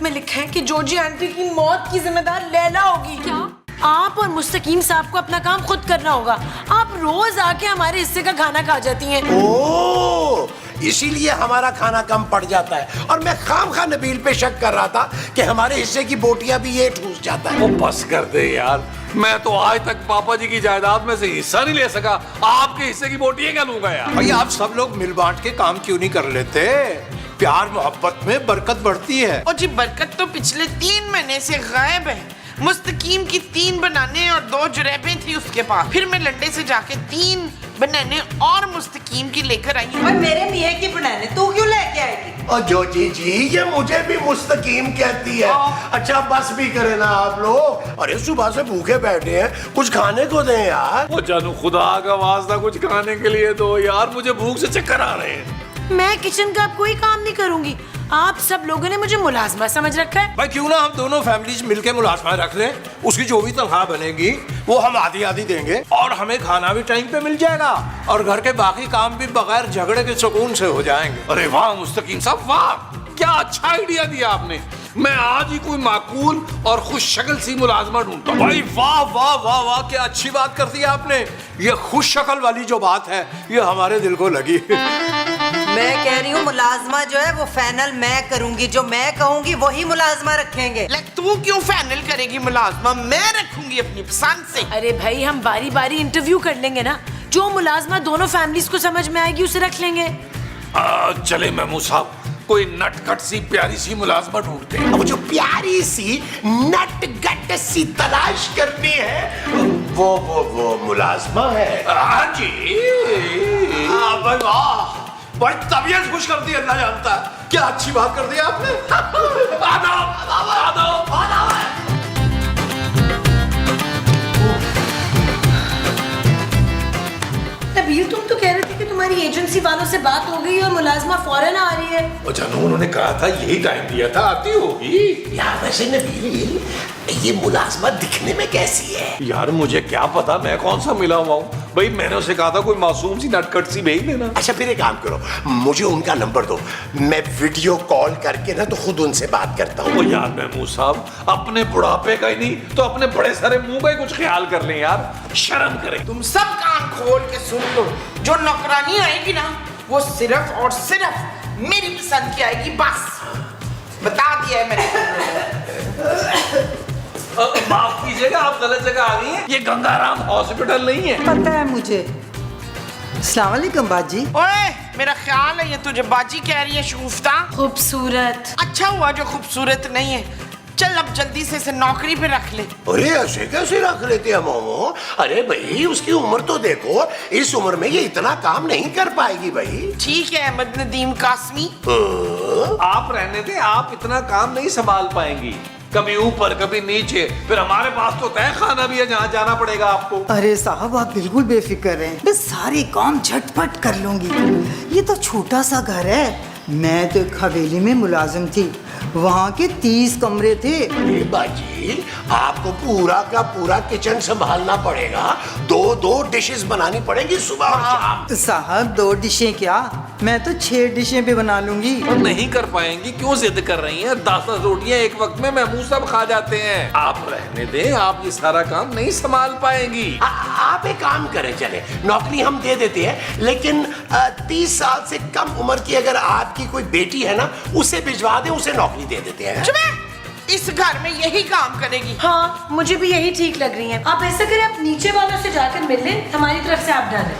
में लिखा है कि जोजी आंटी की मौत की जिम्मेदार लैला होगी। क्या? आप और मुस्तकीम साहब को अपना काम खुद करना होगा। आप रोज आके हमारे हिस्से का खाना खा जाती हैं। ओह, इसीलिए हमारा खाना कम पड़ जाता है। और मैं खामखा नबील पे शक कर रहा था कि हमारे हिस्से की बोटियां भी ये ठूस जाता है। वो बस कर दे यार, मैं तो आज तक पापा जी की जायदाद में से हिस्सा नहीं ले सका, आपके हिस्से की बोटियां क्या लूंगा यार। भाई आप सब लोग मिल बांट के काम क्यों नहीं कर लेते? प्यार मोहब्बत में बरकत बढ़ती है। और जी बरकत तो पिछले 3 महीने से गायब है। मुस्तकीम की 3 बनाने और 2 जुरेबें थी उसके पास। फिर मैं लंडे से जाके 3 बनाने और मुस्तकीम की लेकर आई हूँ। और मेरे मियाँ की बनाने तू क्यों लेके आएगी? और जोजी जी, ये मुझे भी मुस्तकीम कहती है। अच्छा बस भी करे ना आप लोग। अरे सुबह से भूखे बैठे हैं, कुछ खाने को दें यार। वो जानू खुदा का वास्ता कुछ खाने के लिए दो यार, मुझे भूख से चक्कर आ रहे हैं। मैं किचन का कोई काम नहीं करूंगी। आप सब लोगों ने मुझे मुलाजमा समझ रखा है। भाई क्यों ना हम दोनों फैमिलीज मिलके मुलाजमा रख लें। उसकी जो भी तनख्वाह बनेगी वो हम आधी आधी देंगे और हमें खाना भी टाइम पे मिल जाएगा और घर के बाकी काम भी बगैर झगड़े के सुकून से हो जाएंगे। अरे वाह मुस्तकीम साहब, वाह क्या अच्छा आइडिया दिया आपने। मैं आज ही कोई माकूल और खुश शक्ल सी मुलाजमा ढूंढता हूँ। भाई वाह वाह वाह वाह, क्या अच्छी बात कर दी आपने। ये खुश शक्ल वाली जो बात है ये हमारे दिल को लगी। मैं कह रही हूँ मुलाजमा जो है वो फाइनल मैं करूंगी। जो मैं कहूंगी वही मुलाजमा रखेंगे। तू क्यों फाइनल करेगी मुलाजमा? मैं रखूंगी अपनी पसंद से। अरे भाई हम बारी बारी इंटरव्यू कर लेंगे ना। जो मुलाजमा दोनों फैमिलीज को समझ में आएगी उसे रख लेंगे। चले महमूद साहब, कोई नटखट सी प्यारी सी मुलाजमा ढूंढते हैं। अब जो प्यारी सी नटगट सी तलाश करनी है वो मुलाजमा है। हाँ जी। भाई वाह, भाई तबीयत खुश कर दी, अल्लाह जानता है। क्या अच्छी बात कर दी आपने। आदाब आदाब आदाब। नबील तुम तो कह रहे थे कि तुम्हारी एजेंसी वालों से बात हो गई और मुलाजमा फौरन आ रही है। वो जानू उन्होंने कहा था यही टाइम दिया था, आती होगी यार। वैसे नबील ये मुलाजमा दिखने में कैसी है? यार। मुझे क्या पता, मैं कौन सा मिला हुआ हूँ भाई। मैंने उसे कहा था कोई मासूम सी नटखट सी भेज देना। अच्छा फिर एक काम करो, मुझे उनका नंबर दो, मैं वीडियो कॉल करके ना तो खुद उनसे बात करता हूँ। ओ यार महमूद साहब, अपने बुढ़ापे का ही नहीं तो अपने बड़े सारे मुंह का ही कुछ ख्याल कर लें यार, शर्म करें। तुम सब कान खोल के सुन लो। जो नौकरानी आएगी ना वो सिर्फ और सिर्फ मेरी पसंद की आएगी, बस बता दिया है मैंने। माफ कीजिएगा, आप गलत जगह आ गई हैं। ये गंगाराम हॉस्पिटल नहीं है। पता है मुझे। अस्सलाम वालेकुम बाजी। ओए, मेरा ख्याल है ये तुझे बाजी कह रही है शगुफ्ता। खूबसूरत। अच्छा हुआ जो खूबसूरत नहीं है। चल अब जल्दी से इसे नौकरी पे रख ले। अरे ऐसे कैसे रख लेते हैं मोमो? अरे भाई उसकी उम्र तो देखो, इस उम्र में ये इतना काम नहीं कर पाएगी भाई। ठीक है अहमद नदीम कासमी। आप रहने दे, आप इतना काम नहीं संभाल पाएंगी। कभी ऊपर कभी नीचे, फिर हमारे पास तो तय खाना भी है जहाँ जाना पड़ेगा आपको। अरे साहब आप बिल्कुल बेफिक्र हैं, मैं सारे काम झटपट कर लूंगी। ये तो छोटा सा घर है। मैं तो एक हवेली में मुलाजिम थी, वहाँ के 30 कमरे थे। बाजी आपको पूरा का पूरा किचन संभालना पड़ेगा। 2 डिशेस बनानी पड़ेंगी सुबह और शाम। साहब 2 डिशें क्या, मैं तो 6 डिशें भी बना लूंगी। और नहीं कर पाएंगी, क्यों जिद कर रही हैं? 10 रोटियां एक वक्त में महमूद साहब खा जाते हैं। आप रहने दें, आप ये सारा काम नहीं संभाल पाएंगी। आप एक काम करें, चले नौकरी हम दे देते हैं, लेकिन 30 साल से कम उम्र की अगर आपकी कोई बेटी है ना, उसे भिजवा दें, उसे नौकरी दे देते हैं। इस घर में यही काम करेगी। हाँ मुझे भी यही ठीक लग रही है। आप ऐसा करें, आप नीचे वालों से जाकर मिल लें, हमारी तरफ से आप डालें।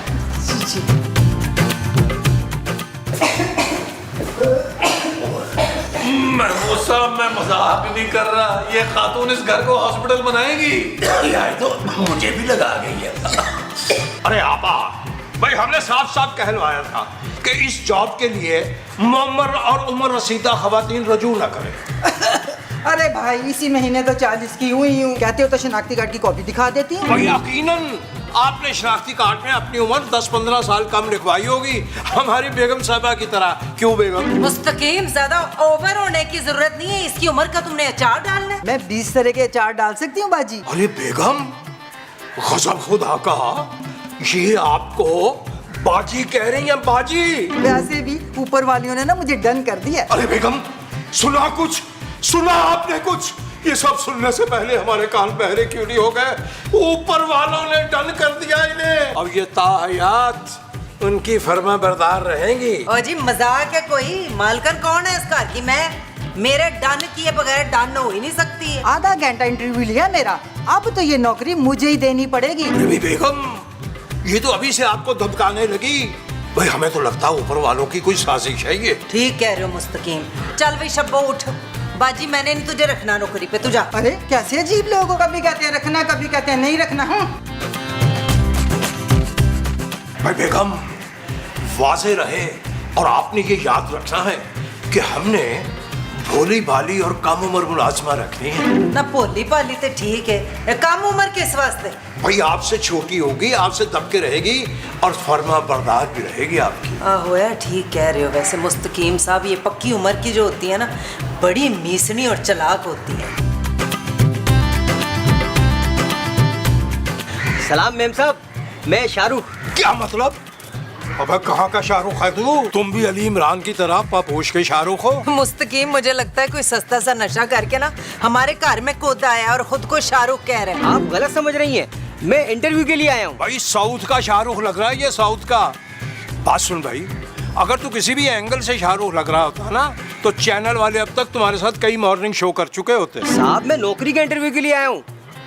जी महमूद साहब मैं मजाक नहीं कर रहा, ये खातून इस घर को हॉस्पिटल बनाएगी। यार तो मुझे भी लगा गई है। अरे आपा भाई, हमने साफ साफ कहलवाया था कि इस जॉब के लिए मुअम्मर और उम्र रसीदा खवातीन रजू न करें। अरे भाई इसी महीने तो 40 की हुई हूँ। कहते हो तो शनाख्ती कार्ड की कॉपी दिखा देती हूँ। भाई यकीनन आपने शनाख्ती कार्ड में अपनी उम्र 10-15 साल कम लिखवाई होगी, हमारी बेगम साहबा की तरह। क्यों बेगम? मुस्तकीम ज्यादा ओवर होने की जरूरत नहीं है। इसकी उम्र का तुमने अचार डालना है। मैं 20 तरह के अचार डाल सकती हूँ बाजी। अरे बेगम, गज़ब खुदा का, ये आपको बाजी कह रही हैं? बाजी वैसे भी ऊपर वालियों ने ना मुझे डन कर दिया। अरे बेगम सुना कुछ, सुना आपने कुछ? ये सब सुनने से पहले हमारे कान बहरे क्यों नहीं हो गए? ऊपर वालों ने डन कर दिया इन्हें। अब ये ताहयात उनकी फर्मा बरदार रहेंगी। ओ जी मजाक है कोई? मालकन कौन है इस घर की? मैं मेरे डन किए बगैर डन हो ही नहीं सकती है। आधा घंटा इंटरव्यू लिया मेरा, अब तो ये नौकरी मुझे ही देनी पड़ेगी। अरे बेगम, ये तो अभी से आपको धमकाने लगी। भाई हमें तो लगता है ऊपर वालों की कोई साजिश है ये। ठीक कह रहे हो मुस्तकीम। चल भाई शब्बो उठ, बाजी मैंने नहीं तुझे रखना नौकरी पे, तू जा। अरे कैसे अजीब लोग हो, कभी कहते हैं रखना, कभी कहते हैं नहीं रखना। भाई बेगम, वाजे रहे और आपने ये याद रखना है कि हमने भोली भाली और कम उम्र मुलाजमा रखनी है। ना भोली भाली तो ठीक है, कम उम्र किस वास्ते? भाई आपसे छोटी होगी, आपसे दबके रहेगी और फर्मा बरदार भी रहेगी आपकी। आहो यार ठीक कह रहे हो। वैसे मुस्तकीम साहब ये पक्की उम्र की जो होती है ना, बड़ी मीसनी और चालाक होती है। सलाम मेम साहब, मैं शाहरुख। क्या मतलब? अबे कहाँ का शाहरुख है तू? तुम भी अली इमरान की तरह पापोश के शाहरुख हो? मुस्तकीम मुझे लगता है कोई सस्ता सा नशा करके ना हमारे घर में कूद आया और खुद को शाहरुख कह रहे हैं। आप गलत समझ रही हैं, मैं इंटरव्यू के लिए आया हूँ। भाई साउथ का शाहरुख लग रहा है ये, साउथ का। बात सुन भाई, अगर तू किसी भी एंगल से शाहरुख लग रहा होता ना तो चैनल वाले अब तक तुम्हारे साथ कई मॉर्निंग शो कर चुके होते। साहब मैं नौकरी के इंटरव्यू के लिए आया हूँ,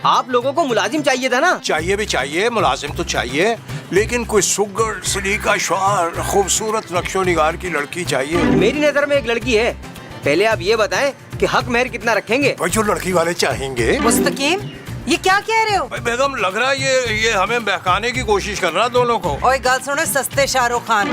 आप लोगों को मुलाजिम चाहिए था ना? चाहिए भी चाहिए, मुलाजिम तो चाहिए, लेकिन कोई सुगर सलीका श्वार खूबसूरत नक्शो निगार की लड़की चाहिए। मेरी नजर में एक लड़की है। पहले आप ये बताएं कि हक मेहर कितना रखेंगे? भाई जो लड़की वाले चाहेंगे। मुस्तकीम ये क्या कह रहे हो? भाई बेगम लग रहा है ये हमें बहकाने की कोशिश कर रहा है दोनों को। ओए गल सुनो सस्ते शाहरुख खान,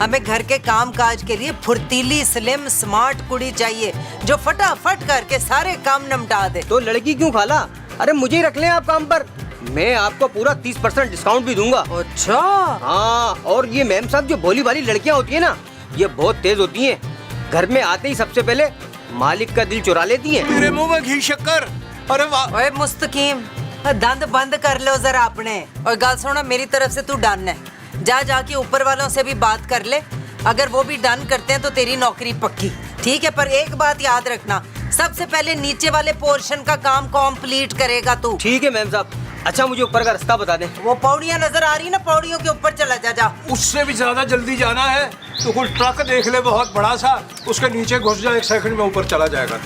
हमें घर के काम काज के लिए फुर्तीली स्लिम स्मार्ट कुड़ी चाहिए जो फटाफट करके सारे काम निपटा दे। तो लड़की क्यों खाला? अरे मुझे ही रख लें आप काम पर, मैं आपको पूरा 30% डिस्काउंट भी दूंगा। अच्छा हाँ, और ये मैम साहब जो भोली भाली लड़कियाँ होती है ना, ये बहुत तेज होती हैं। घर में आते ही सबसे पहले मालिक का दिल चुरा लेती हैं। तेरे मुंह में घी शक्कर। अरे वाह। ओए मुस्तकीम दंद बंद कर लो जरा अपने। और गल सुनो मेरी तरफ से तू डन है, जा जाके ऊपर वालों से भी बात कर ले, अगर वो भी डन करते हैं तो तेरी नौकरी पक्की। ठीक है, पर एक बात याद रखना, सबसे पहले नीचे वाले पोर्शन का काम कंप्लीट करेगा तू। ठीक है मैम साहब। अच्छा मुझे ऊपर का रास्ता बता दें। वो पौड़ियाँ नजर आ रही ना, पौड़ियों के ऊपर चला जा। उससे भी ज्यादा जल्दी जाना है तो कोई ट्रक देख ले बहुत बड़ा सा, उसके नीचे घुस जा, 1 सेकंड में ऊपर चला जाएगा।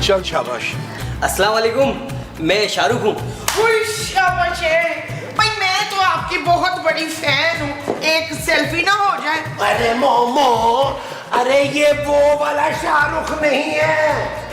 चल शाबाश। अस्सलाम वालेकुम, मैं शाहरुख हूँ। ओए, शाबाश है। भाई मैं तो आपकी बहुत बड़ी फैन हूँ, एक सेल्फी ना हो जाए? अरे मोमो, अरे ये वो वाला शाहरुख नहीं है।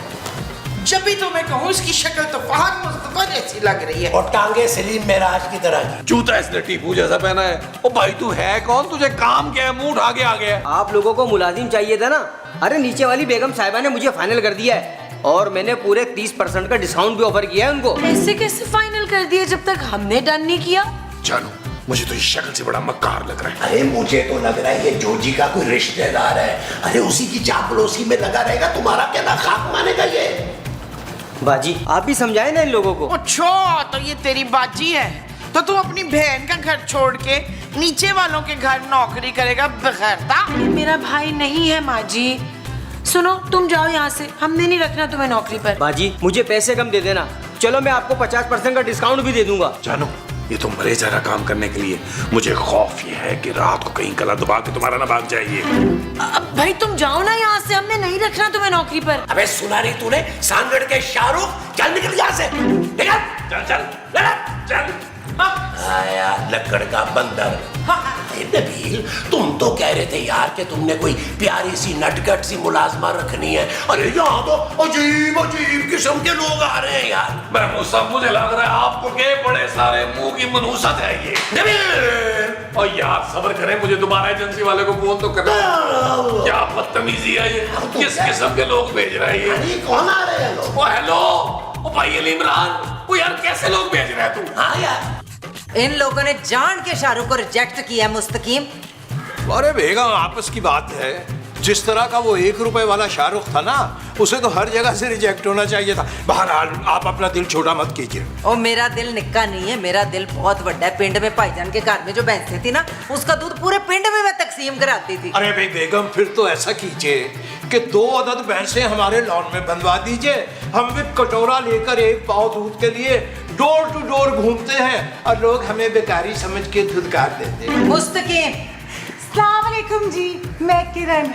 जब भी तो मैं कहूँ इसकी शक्ल तो फहद मुस्तफा जैसी लग रही है और टांगे सलीम मेराज की तरह की। जूता इसने टीपू जैसा पहना है। ओ भाई तू है कौन? तुझे काम क्या है? मुंह उठा के आ गया। आप लोगों को मुलाजिम चाहिए था ना? अरे नीचे वाली बेगम साहिबा ने मुझे फाइनल कर दिया है और मैंने पूरे 30% का डिस्काउंट भी ऑफर किया है उनको। ऐसे कैसे फाइनल कर दिए जब तक हमने डन नहीं किया? चलो, मुझे तो इस शक्ल से बड़ा मक्कार लग रहा है। अरे मुझे तो लग रहा है ये जोजी का कोई रिश्तेदार है। अरे उसी की चापलूसी में लगा रहेगा, तुम्हारा क्या खाक मानेगा ये? बाजी आप भी समझाए ना इन लोगों को। अच्छा तो ये तेरी बाजी है, तो तू अपनी बहन का घर छोड़ के नीचे वालों के घर नौकरी करेगा बगैरता? ये मेरा भाई नहीं है माँ जी। सुनो तुम जाओ यहाँ से, हमने नहीं रखना तुम्हें नौकरी पर। बाजी मुझे पैसे कम दे देना, चलो मैं आपको 50% का डिस्काउंट भी दे दूंगा। जानो ये तो मरे जरा काम करने के लिए, मुझे खौफ ये है कि रात को कहीं गला दबा के तुम्हारा ना भाग जाइए। अब भाई तुम जाओ ना यहाँ से, हमने नहीं रखना तुम्हें नौकरी पर। अबे सुना नहीं तूने? सांगड़ के शाहरुख, चल निकल यहाँ से। निकल। चल चल चल। आया लकड़ का बंदर। नबील तुम तो कह रहे थे यार कि तुमने कोई प्यारी सी नटखट सी मुलाजमा रखनी है। अरे यहाँ तो अजीब अजीब किस्म के लोग आ रहे हैं यार। मैं सब मुझे लग रहा है आपको के बड़े सारे मुंह की मनूसत है ये। नबील और यार सब्र करें, मुझे दोबारा एजेंसी वाले को फोन तो करना। क्या बदतमीजी है ये, किस किस्म के लोग भेज रहे हैं ये? कौन आ रहे हैं लोग? ओ हेलो, ओ भाई अली इमरान, ओ यार कैसे लोग भेज रहा है तू? हाँ यार इन लोगों ने जान के शाहरुख को रिजेक्ट किया मुस्तकीम। अरे बेगम आपस की बात है, जिस तरह का वो 1 रुपए वाला शाहरुख था ना, उसे तो हर जगह से रिजेक्ट होना चाहिए था। बहरहाल आप अपना दिल छोटा मत कीजिए। ओ मेरा दिल निक्का नहीं है, मेरा दिल बहुत बड़ा है। पिंड में भाईजान के घर में जो भैंसें थी ना, उसका दूध पूरे पिंड में मैं तकसीम कराती थी। अरे भाई बेगम, फिर तो ऐसा कीजिए कि 2 अदद भैंसें हमारे लॉन में बनवा दीजिए। हम भी कटोरा लेकर 1 पाव दूध के लिए डोर टू डोर घूमते हैं और लोग हमें बेकारी समझ के धुतकार देते हैं। मुस्तकीम। अस्सलाम वालेकुम जी, मैं किरण।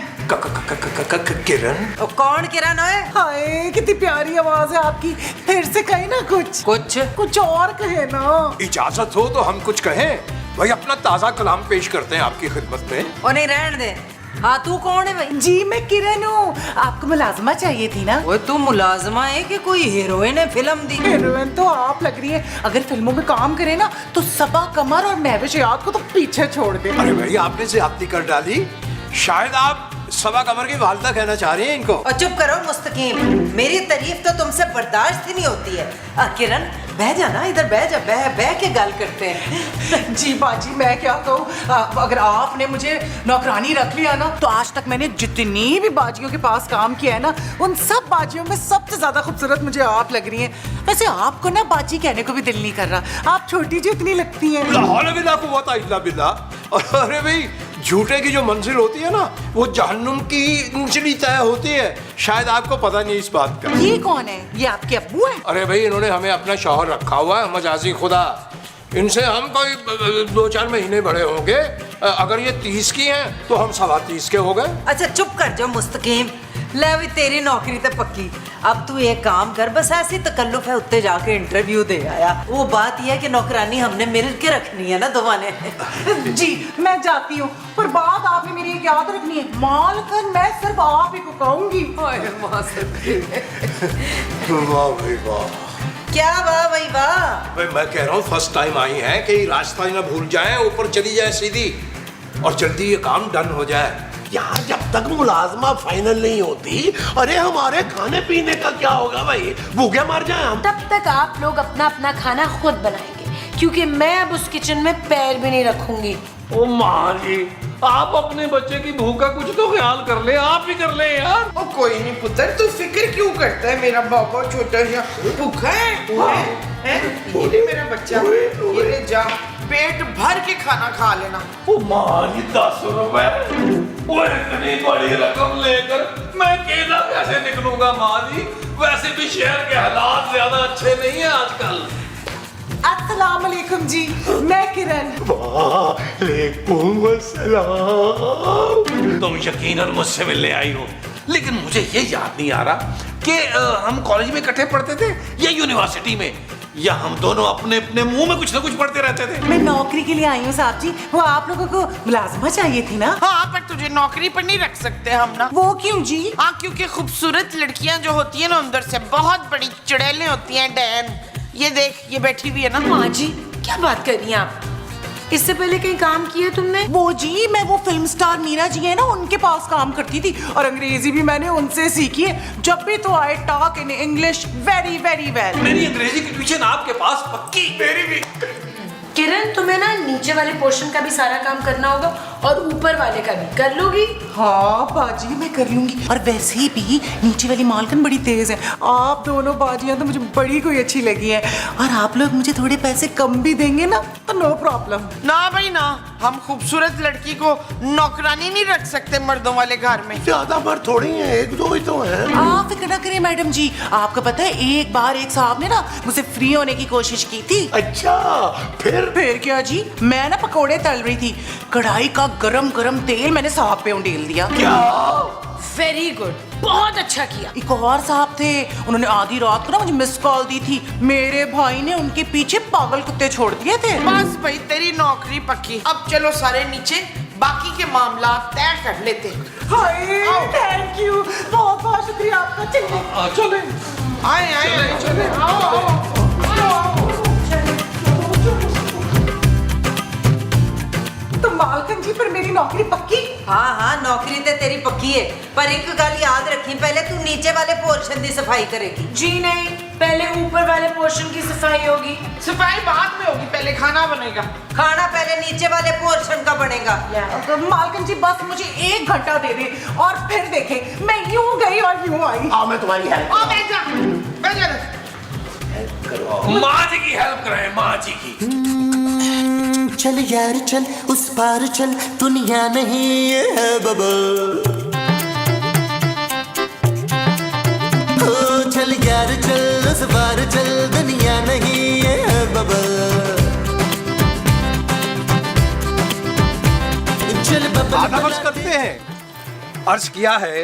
किरण? ओ कौन किरण है? हाय कितनी प्यारी आवाज है आपकी, फिर से कहे ना कुछ कुछ और कहे ना। इजाजत हो तो हम कुछ कहें? भाई अपना ताजा कलाम पेश करते हैं आपकी खिदमत में। ओ नहीं रहने दे। हाँ तू कौन है भाई? जी मैं किरण हूँ, आपको मुलाजमा चाहिए थी ना? वो तू मुलाजमा है कि कोई हीरोइन है फिल्म दी? हीरोइन तो आप लग रही है। अगर फिल्मों में काम करे ना तो सबा कमर और महविश याद को तो पीछे छोड़ दे। अरे भाई आपने ज्यादती कर डाली। शायद आप सबा कमर की वालदा कहना चाह रही हैं इनको। और चुप करो मुस्तकीम, मेरी तारीफ तो तुमसे बर्दाश्त ही नहीं होती है। किरण बह जा ना, इधर बह जा, बह के गल करते हैं। जी बाजी मैं क्या कहूँ, अगर आपने मुझे नौकरानी रख लिया ना तो आज तक मैंने जितनी भी बाजियों के पास काम किया है ना, उन सब बाजियों में सबसे ज्यादा खूबसूरत मुझे आप लग रही हैं। वैसे आपको ना बाजी कहने को भी दिल नहीं कर रहा, आप छोटी जितनी लगती हैं। अरे भाई झूठे की जो मंजिल होती है ना, वो जहन्नुम की निचली तय होती है। शायद आपको पता नहीं इस बात का। ये कौन है? ये आपके अब्बू हैं? अरे भाई इन्होंने हमें अपना शौहर रखा हुआ है, मजाजी खुदा। इनसे हम कोई 2-4 महीने बड़े होंगे। अगर ये 30 की हैं तो हम 30.25 के हो गए। अच्छा चुप कर जाओ मुस्तकीम, ले भी तेरी नौकरी तो पक्की। अब तू एक काम कर, बस ऐसी तकल्लुफ है उत्ते जाके इंटरव्यू दे आया। वो बात यह है कि नौकरानी हमने मिल के रखनी है ना दोनों ने। जी मैं जाती हूँ, पर बात आपने मेरी एक याद रखनी है, मालकन मैं सिर्फ आप ही को कहूंगी। वाह भाई वाह। क्या वाह भाई वाह? भाई मैं कह रहा हूँ फर्स्ट टाइम आई हैं कि रास्ता ही ना भूल जाए, ऊपर चली जाए सीधी और जल्दी ये काम डन हो जाए। यार जब तक मुलाजमा फाइनल नहीं होती, अरे हमारे खाने पीने का क्या होगा भाई? भूखे मर जाए हम। तब तक आप लोग अपना अपना खाना खुद बनाएंगे, क्योंकि मैं अब उस किचन में पैर भी नहीं रखूंगी। ओ माँ जी, आप अपने बच्चे की भूख का कुछ तो ख्याल कर ले, आप ही कर ले यार। ओ कोई नहीं पुत्र, तू फिक्र क्यों करता है? मेरा बाबा छोटा सा भूखा है? ये ले मेरा बच्चा, ये ले जा, पेट भर के खाना खा लेना। ओ माँ जी 10 रुपए, वो इतनी बड़ी रकम लेकर मैं अकेला कैसे निकलूंगा माँ जी? वैसे भी शहर के हालात ज्यादा अच्छे नहीं है आजकल। अस्सलाम वालेकुम जी, मैं किरण। वालेकुम अस्सलाम। तुम यकीनन मुझसे मिलने आई हो, लेकिन मुझे ये याद नहीं आ रहा कि हम कॉलेज में इकट्ठे पढ़ते थे या यूनिवर्सिटी में, या हम दोनों अपने अपने मुंह में कुछ ना कुछ पढ़ते रहते थे। मैं नौकरी के लिए आई हूँ साहब जी, वो आप लोगों को मुलाजमा चाहिए थी ना? हाँ पर तुझे नौकरी पर नहीं रख सकते हम ना। वो क्यों जी? हाँ क्योंकि खूबसूरत लड़कियां जो होती है ना अंदर से बहुत बड़ी चुड़ैलें होती हैं। डैन ये देख, ये बैठी हुई है ना। माँ जी क्या बात कर रही हैं आप? इससे पहले कहीं काम किया तुमने? वो जी मैं वो फिल्म स्टार मीरा जी है ना, उनके पास काम करती थी और अंग्रेजी भी मैंने उनसे सीखी है। जब भी तो I talk in English very very well. मेरी अंग्रेजी की ट्यूशन आपके पास पक्की। मेरी भी। किरण तुम्हें ना नीचे वाले पोर्शन का भी सारा काम करना होगा और ऊपर वाले का भी। कर लोगी? हाँ बाजी मैं कर लूंगी, और वैसे भी नीचे वाली मालकन बड़ी तेज है। आप दोनों बाजियां तो मुझे बड़ी कोई अच्छी लगी है, और आप लोग मुझे थोड़े पैसे कम भी देंगे ना तो नो प्रॉब्लम। ना भाई ना, हम खूबसूरत लड़की को नौकरानी नहीं रख सकते मर्दों वाले घर में। ज्यादा मर्द थोड़ी है, 1-2 ही तो है। आप फिक्र ना करिए मैडम जी, आपको पता है एक बार एक साहब ने ना मुझसे फ्री होने की कोशिश की थी। अच्छा फिर क्या जी, मैं ना पकोड़े तल रही थी, कढ़ाई का गरम गरम तेल मैंने साहब पे उंडेल दिया। क्या? वेरी गुड, बहुत अच्छा किया। एक और साहब थे, उन्होंने आधी रात को ना मुझे मिस कॉल दी थी। मेरे भाई ने उनके पीछे पागल कुत्ते छोड़ दिए थे। बस भाई तेरी नौकरी पक्की। अब चलो सारे नीचे, बाकी के मामला तय कर लेते। हाय थैंक यू, बहुत बहुत शुक्रिया आपका। चले आए आए आए, चले आओ। तो मालकन जी पर मेरी नौकरी पक्की? हाँ हाँ नौकरी तो तेरी पक्की है, पर एक गल याद रखी, पहले तू नीचे वाले पोर्शन की सफाई करेगी। जी नहीं, पहले ऊपर वाले पोर्शन की सफाई होगी। सफाई बाद में होगी, पहले खाना बनेगा। खाना पहले नीचे वाले पोर्शन का बनेगा। तो मालकिन जी बस मुझे 1 घंटा दे दे और फिर देखे मैं यूं गई और यूं आई। आओ मैं तुम्हारी हेल्प ओ मैं जा करो। माँ जी की हेल्प कराए, माँ जी की। चल यार चल उस पार चल, दुनिया नहीं ये है बबल। ओ चल यार चल उस पार चल, दुनिया नहीं ये है बबल। चल बबल आधा वर्ष करते हैं। अर्ज किया है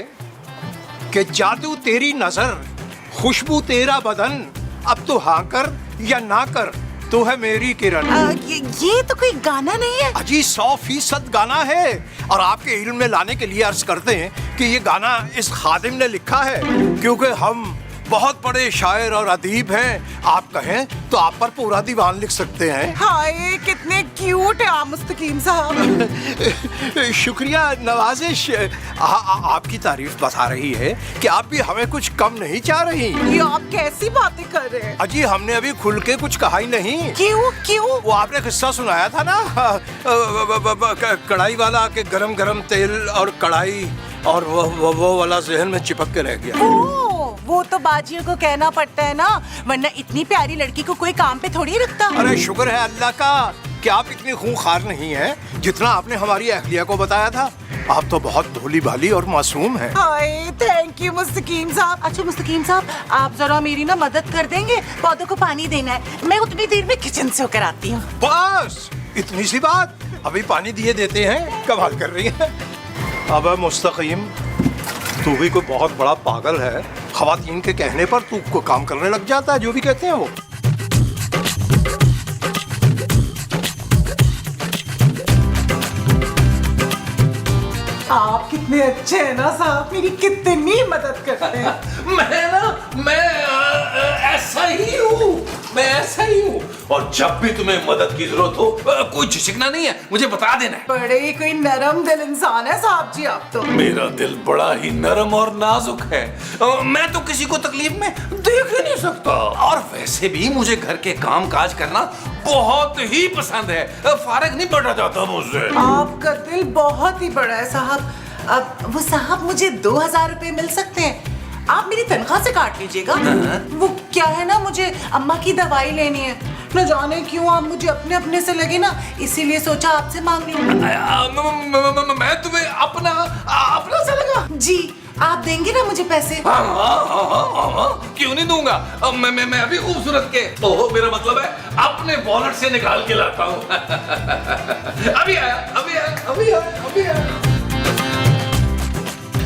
कि जादू तेरी नजर, खुशबू तेरा बदन, अब तो हाँ कर या ना कर, तो है मेरी किरण। ये तो कोई गाना नहीं है। अजी 100% गाना है, और आपके इल्म में लाने के लिए अर्ज करते हैं कि ये गाना इस खादिम ने लिखा है, क्योंकि हम बहुत बड़े शायर और अदीब हैं। आप कहें तो आप पर पूरा दीवान लिख सकते हैं। हाय कितने क्यूट है आप मुस्तकीम साहब। शुक्रिया नवाजिश। आपकी तारीफ बता रही है कि आप भी हमें कुछ कम नहीं चाह रही। ये आप कैसी बातें कर रहे हैं? अजी हमने अभी खुल के कुछ कहा ही नहीं। क्यों क्यों? वो आपने किस्सा सुनाया था ना, कढ़ाई वाला के गरम गरम तेल और कढ़ाई, और वो वाला जहन में चिपक के रह गया। वो तो बाजियों को कहना पड़ता है ना, वरना इतनी प्यारी लड़की को कोई काम पे थोड़ी रखता। अरे शुक्र है अल्लाह का कि आप इतनी खूंखार नहीं हैं जितना आपने हमारी अहलिया को बताया था। आप तो बहुत भोली भाली और मासूम हैं। हाय थैंक यू मुस्तकीम साहब। अच्छा मुस्तकीम साहब आप जरा मेरी ना मदद कर देंगे, पौधों को पानी देना है। मैं उतनी देर में किचन से होकर आती हूँ। बस इतनी सी बात, अभी पानी दिए देते हैं। कमाल कर रही है। अब मुस्तकीम तू भी कोई बहुत बड़ा पागल है, खवातीन के कहने पर तू को काम करने लग जाता है, जो भी कहते हैं वो। आप कितने अच्छे हैं ना साहब, मेरी कितनी मदद करते हैं। मैं ऐसा ही हूँ, मैं ऐसा ही हूँ। और जब भी तुम्हें मदद की जरूरत हो, कोई झिझकना नहीं है, मुझे बता देना है। बड़े ही कोई नरम दिल इंसान है साहब जी आप तो। मेरा दिल बड़ा ही नरम और नाजुक है। मैं तो किसी को तकलीफ में देख ही नहीं सकता। और वैसे भी मुझे घर के काम काज करना बहुत ही पसंद है, फारग नहीं बैठा जाता मुझसे। आपका दिल बहुत ही बड़ा है साहब। अब वो साहब मुझे 2000 रुपए मिल सकते हैं, आप मेरी तनख्वाह से काट लीजिएगा। वो क्या है ना, मुझे अम्मा की दवाई लेनी है, न जाने क्यों आप मुझे अपने अपने से लगे ना, इसीलिए सोचा आपसे मांग लूं। मैं तुम्हें अपना से लगा? जी आप देंगे ना मुझे पैसे? हाँ, क्यों नहीं दूंगा। मैं अभी खूबसूरत के मेरा मतलब है अपने वॉलेट से निकाल के लाता हूँ। अभी आया।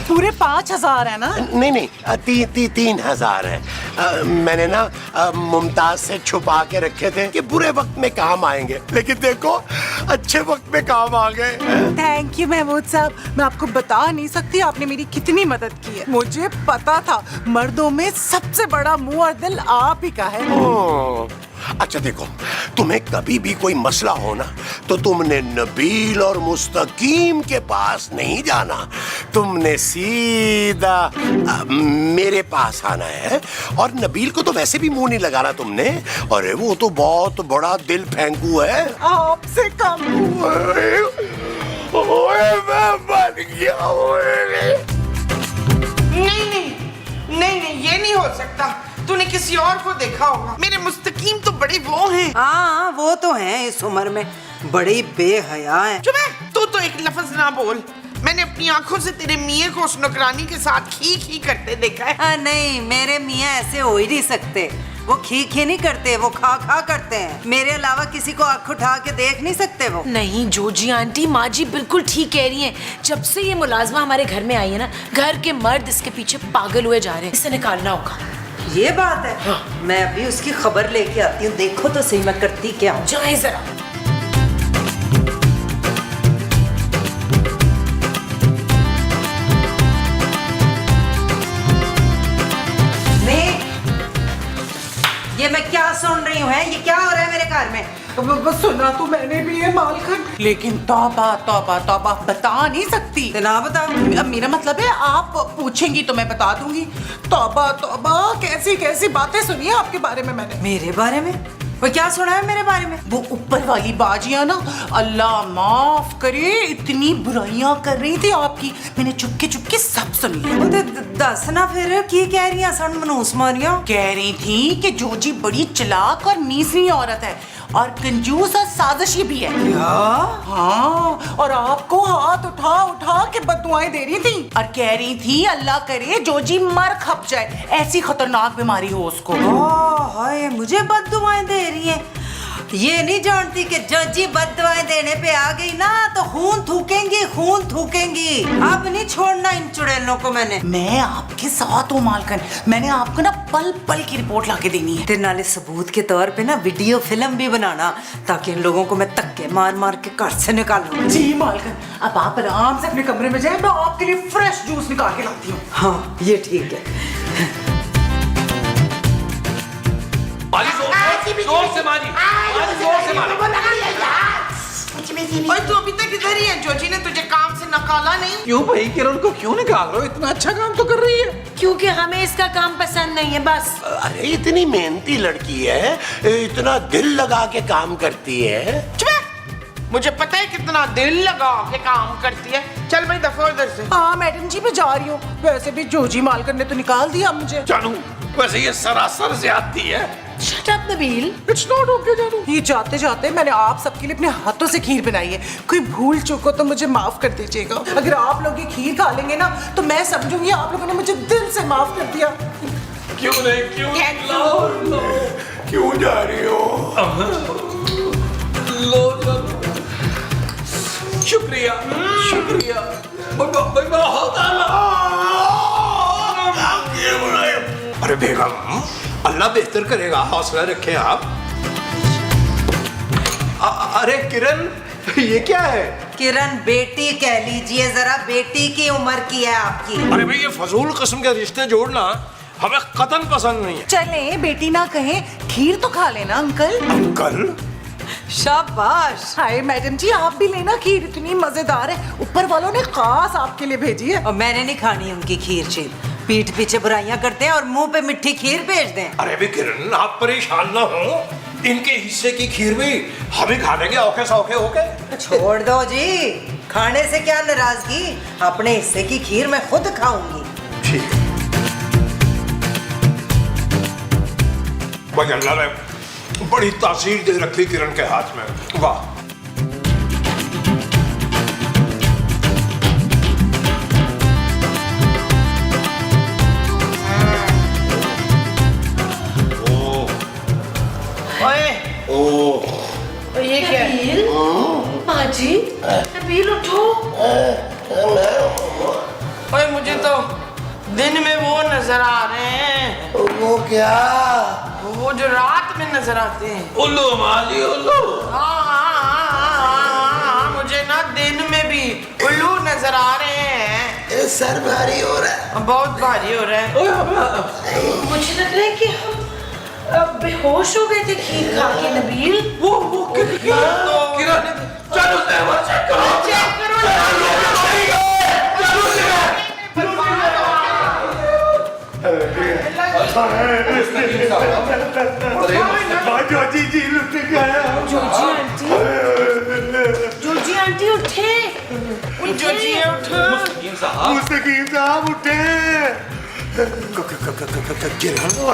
पूरे 5000 है ना? नहीं 3,000 है। मैंने ना मुमताज से छुपा के रखे थे कि बुरे वक्त में काम आएंगे, लेकिन देखो अच्छे वक्त में काम आ गए। थैंक यू महमूद साहब, मैं आपको बता नहीं सकती आपने मेरी कितनी मदद की है। मुझे पता था मर्दों में सबसे बड़ा मुंह और दिल आप ही का है। अच्छा देखो, तुम्हें कभी भी कोई मसला हो ना, तो तुमने नबील और मुस्तकीम के पास नहीं जाना, तुमने सीधा मेरे पास आना है। और नबील को तो वैसे भी मुंह नहीं लगाना तुमने, अरे वो तो बहुत बड़ा दिल फेंकू है। आपसे कम। मैं बन गया। नहीं ये नहीं हो सकता। तूने किसी और को देखा होगा। मेरे मुस्तकीम तो बड़े वो हैं। हाँ वो तो हैं, इस उम्र में बड़ी बेहया हैं। चुप है, तू तो एक लफ्ज ना बोल। मैंने अपनी आंखों से तेरे मियाँ को उस नौकरानी के साथ खी करते देखा है। नहीं मेरे मियाँ ऐसे हो ही नहीं सकते, वो खी नहीं करते, वो खा करते हैं। मेरे अलावा किसी को आँख उठा के देख नहीं सकते वो। नहीं जोजी आंटी, माँ जी बिल्कुल ठीक कह रही हैं। जब से ये मुलाजमा हमारे घर में आई है ना, घर के मर्द इसके पीछे पागल हुए जा रहे हैं। इसे निकालना होगा। ये बात है। हाँ। मैं अभी उसकी खबर लेके आती हूँ, देखो तो सही मैं करती क्या हूँ। जाए जरा। ये मैं क्या बस सुन रही हूँ है, ये क्या हो रहा है मेरे घर में? बस सुना तो मैंने भी है मालकिन, लेकिन तौबा तौबा तौबा बता नहीं सकती। तो ना बताओ। अब मेरा मतलब है आप पूछेंगी तो मैं बता दूंगी। तौबा तौबा, कैसी कैसी बातें सुनी है आपके बारे में मैंने। मेरे बारे में? वो क्या सुना है मेरे बारे में? वो ऊपर वाली बाजियां ना, अल्लाह माफ करे, इतनी बुराइयां कर रही थी आपकी, मैंने चुपके चुपके सब सुनी है। वो दस ना फिर की कह रही है सन मनूस मारिया? कह रही थी कि जोजी बड़ी चालाक और मीसरी औरत है और कंजूस और साजिशी भी है। क्या? हाँ, और आपको हाथ उठा उठा के बददुआएं दे रही थी और कह रही थी अल्लाह करे जोजी मर खप जाए, ऐसी खतरनाक बीमारी हो उसको। हाय, मुझे बददुआएं दे रही है। ये नहीं जानती कि जजी बददुआएं देने पे आ गई ना तो खून थूकेंगी, खून थूकेंगी। अब नहीं छोड़ना इन चुड़ैलों को मैंने। मैं आपके साथ हूँ मालकन, मैंने आपको ना पल पल की रिपोर्ट लाके देनी है। ते नाले सबूत के तौर पे ना वीडियो फिल्म भी बनाना, ताकि इन लोगों को मैं धक्के मार मार के घर से निकालूं। जी मालकन, अब आप आराम से अपने कमरे में जाए, मैं आपके लिए फ्रेश जूस निकाल के लाती हूँ। हाँ, ये ठीक है। जोर से मारी, जोर से मारी। और तू अभी तक इधर ही है? जोजी ने तुझे काम से निकाला नहीं? क्यों भाई, किरण को क्यों निकाल रहे हो? इतना अच्छा काम तो कर रही है। क्योंकि हमें इसका काम पसंद नहीं है बस। अरे इतनी मेहनती लड़की है, इतना दिल लगा के काम करती है। मुझे पता है कितना दिल लगा के काम करती है। चल भाई दफा इधर से। हाँ मैडम जी, मैं जा रही हूँ। वैसे भी जोजी मालकन ने तो निकाल दिया मुझे। जानू, वैसे ये सरासर ज्यादती है। Shut up Nabeel. It's not okay जानू। ये जाते जाते मैंने आप सबके लिए अपने हाथों से खीर बनाई है, कोई भूल चूक हो तो मुझे माफ कर दीजिएगा। अगर आप लोग ये खीर खा लेंगे ना तो मैं समझूंगी आप लोगों ने मुझे दिल से माफ कर दिया। क्यों नहीं, क्यों? क्यों जा रही हो? शुक्रिया, शुक्रिया। अरे बेगम, अल्लाह बेहतर करेगा, हौसला रखें आप। अरे किरण, ये क्या है? किरण बेटी कह लीजिए, जरा बेटी की उम्र की है आपकी। अरे भाई, ये फजूल किस्म के रिश्ते जोड़ना हमें कतन पसंद नहीं है। चले बेटी ना कहें, खीर तो खा लेना अंकल। अंकल? शाबाश। हाय मैडम जी, आप भी लेना खीर, इतनी मजेदार है, ऊपर वालों ने खास आपके लिए भेजी है। और मैंने नहीं खानी उनकी खीर शीर, पीठ पीछे बुराइयां करते हैं और मुंह पे मिट्टी खीर भेज दें। अरे भी किरण, आप परेशान ना हो, इनके हिस्से की खीर भी हम ही खा लेंगे औखे सौखे होके। छोड़ दो जी, खाने से क्या नाराजगी, अपने हिस्से की खीर मैं खुद खाऊंगी। ठीक है भाई, अल्लाह ने बड़ी तासीर दे रखी किरण के हाथ में। वाह। ये क्या है? माजी, नबील उठो। ओए मुझे तो दिन में वो नजर आ रहे हैं। वो क्या? वो जो रात में नजर आते हैं। उल्लू माजी, उल्लू। हाँ, मुझे ना दिन में भी उल्लू नजर आ रहे हैं। सर भारी हो रहा है। बहुत भारी हो रहा है। मुझे लग रहा है कि हम बेहोश हो गए थे खीर खा के नबील। वो किरण, चलो चेक करो। जोजी आंटी उठे। जोजी उठो। मुस्तकीम साहब उठे।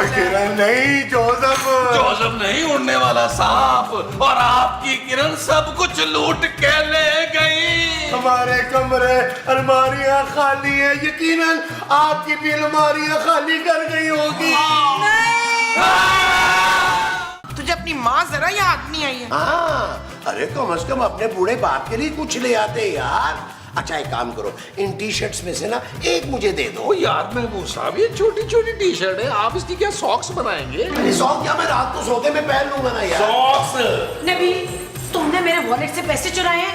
किरण नहीं, जोजब नहीं, उड़ने वाला सांप। और आपकी किरण सब कुछ लूट के ले गई। हमारे कमरे अलमारियां खाली है, यकीनन आपकी भी अलमारियां खाली कर गई होगी। तुझे अपनी माँ जरा याद नहीं आई है? हाँ, अरे कम से कम अपने बूढ़े बाप के लिए कुछ ले आते यार। अच्छा एक काम करो, इन टी शर्ट्स में से ना एक मुझे दे दो। ओ यार महबूब साहब, ये छोटी छोटी टी शर्ट है, आप इसकी क्या सॉक्स बनाएंगे? अरे सॉक्स क्या मैं रात को सोते में पहन लूंगा ना यार। सॉक्स? नबील, तुमने मेरे वॉलेट से पैसे चुराए हैं?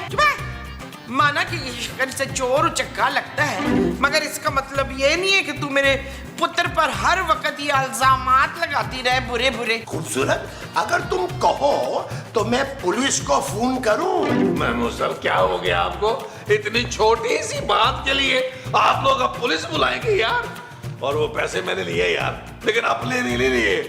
माना कि ये शक्ल से चोर उचक्का लगता है, मगर इसका मतलब ये नहीं है कि तू मेरे पुत्र पर हर वक्त ये इल्जामात लगाती रहे बुरे बुरे। खूबसूरत, अगर तुम कहो तो मैं पुलिस को फोन करूं। मेमू सर, क्या हो गया आपको? इतनी छोटी सी बात के लिए आप लोग अब पुलिस बुलाएंगे यार? और वो पैसे मैंने लिए यार, लेकिन अपने नहीं लिए,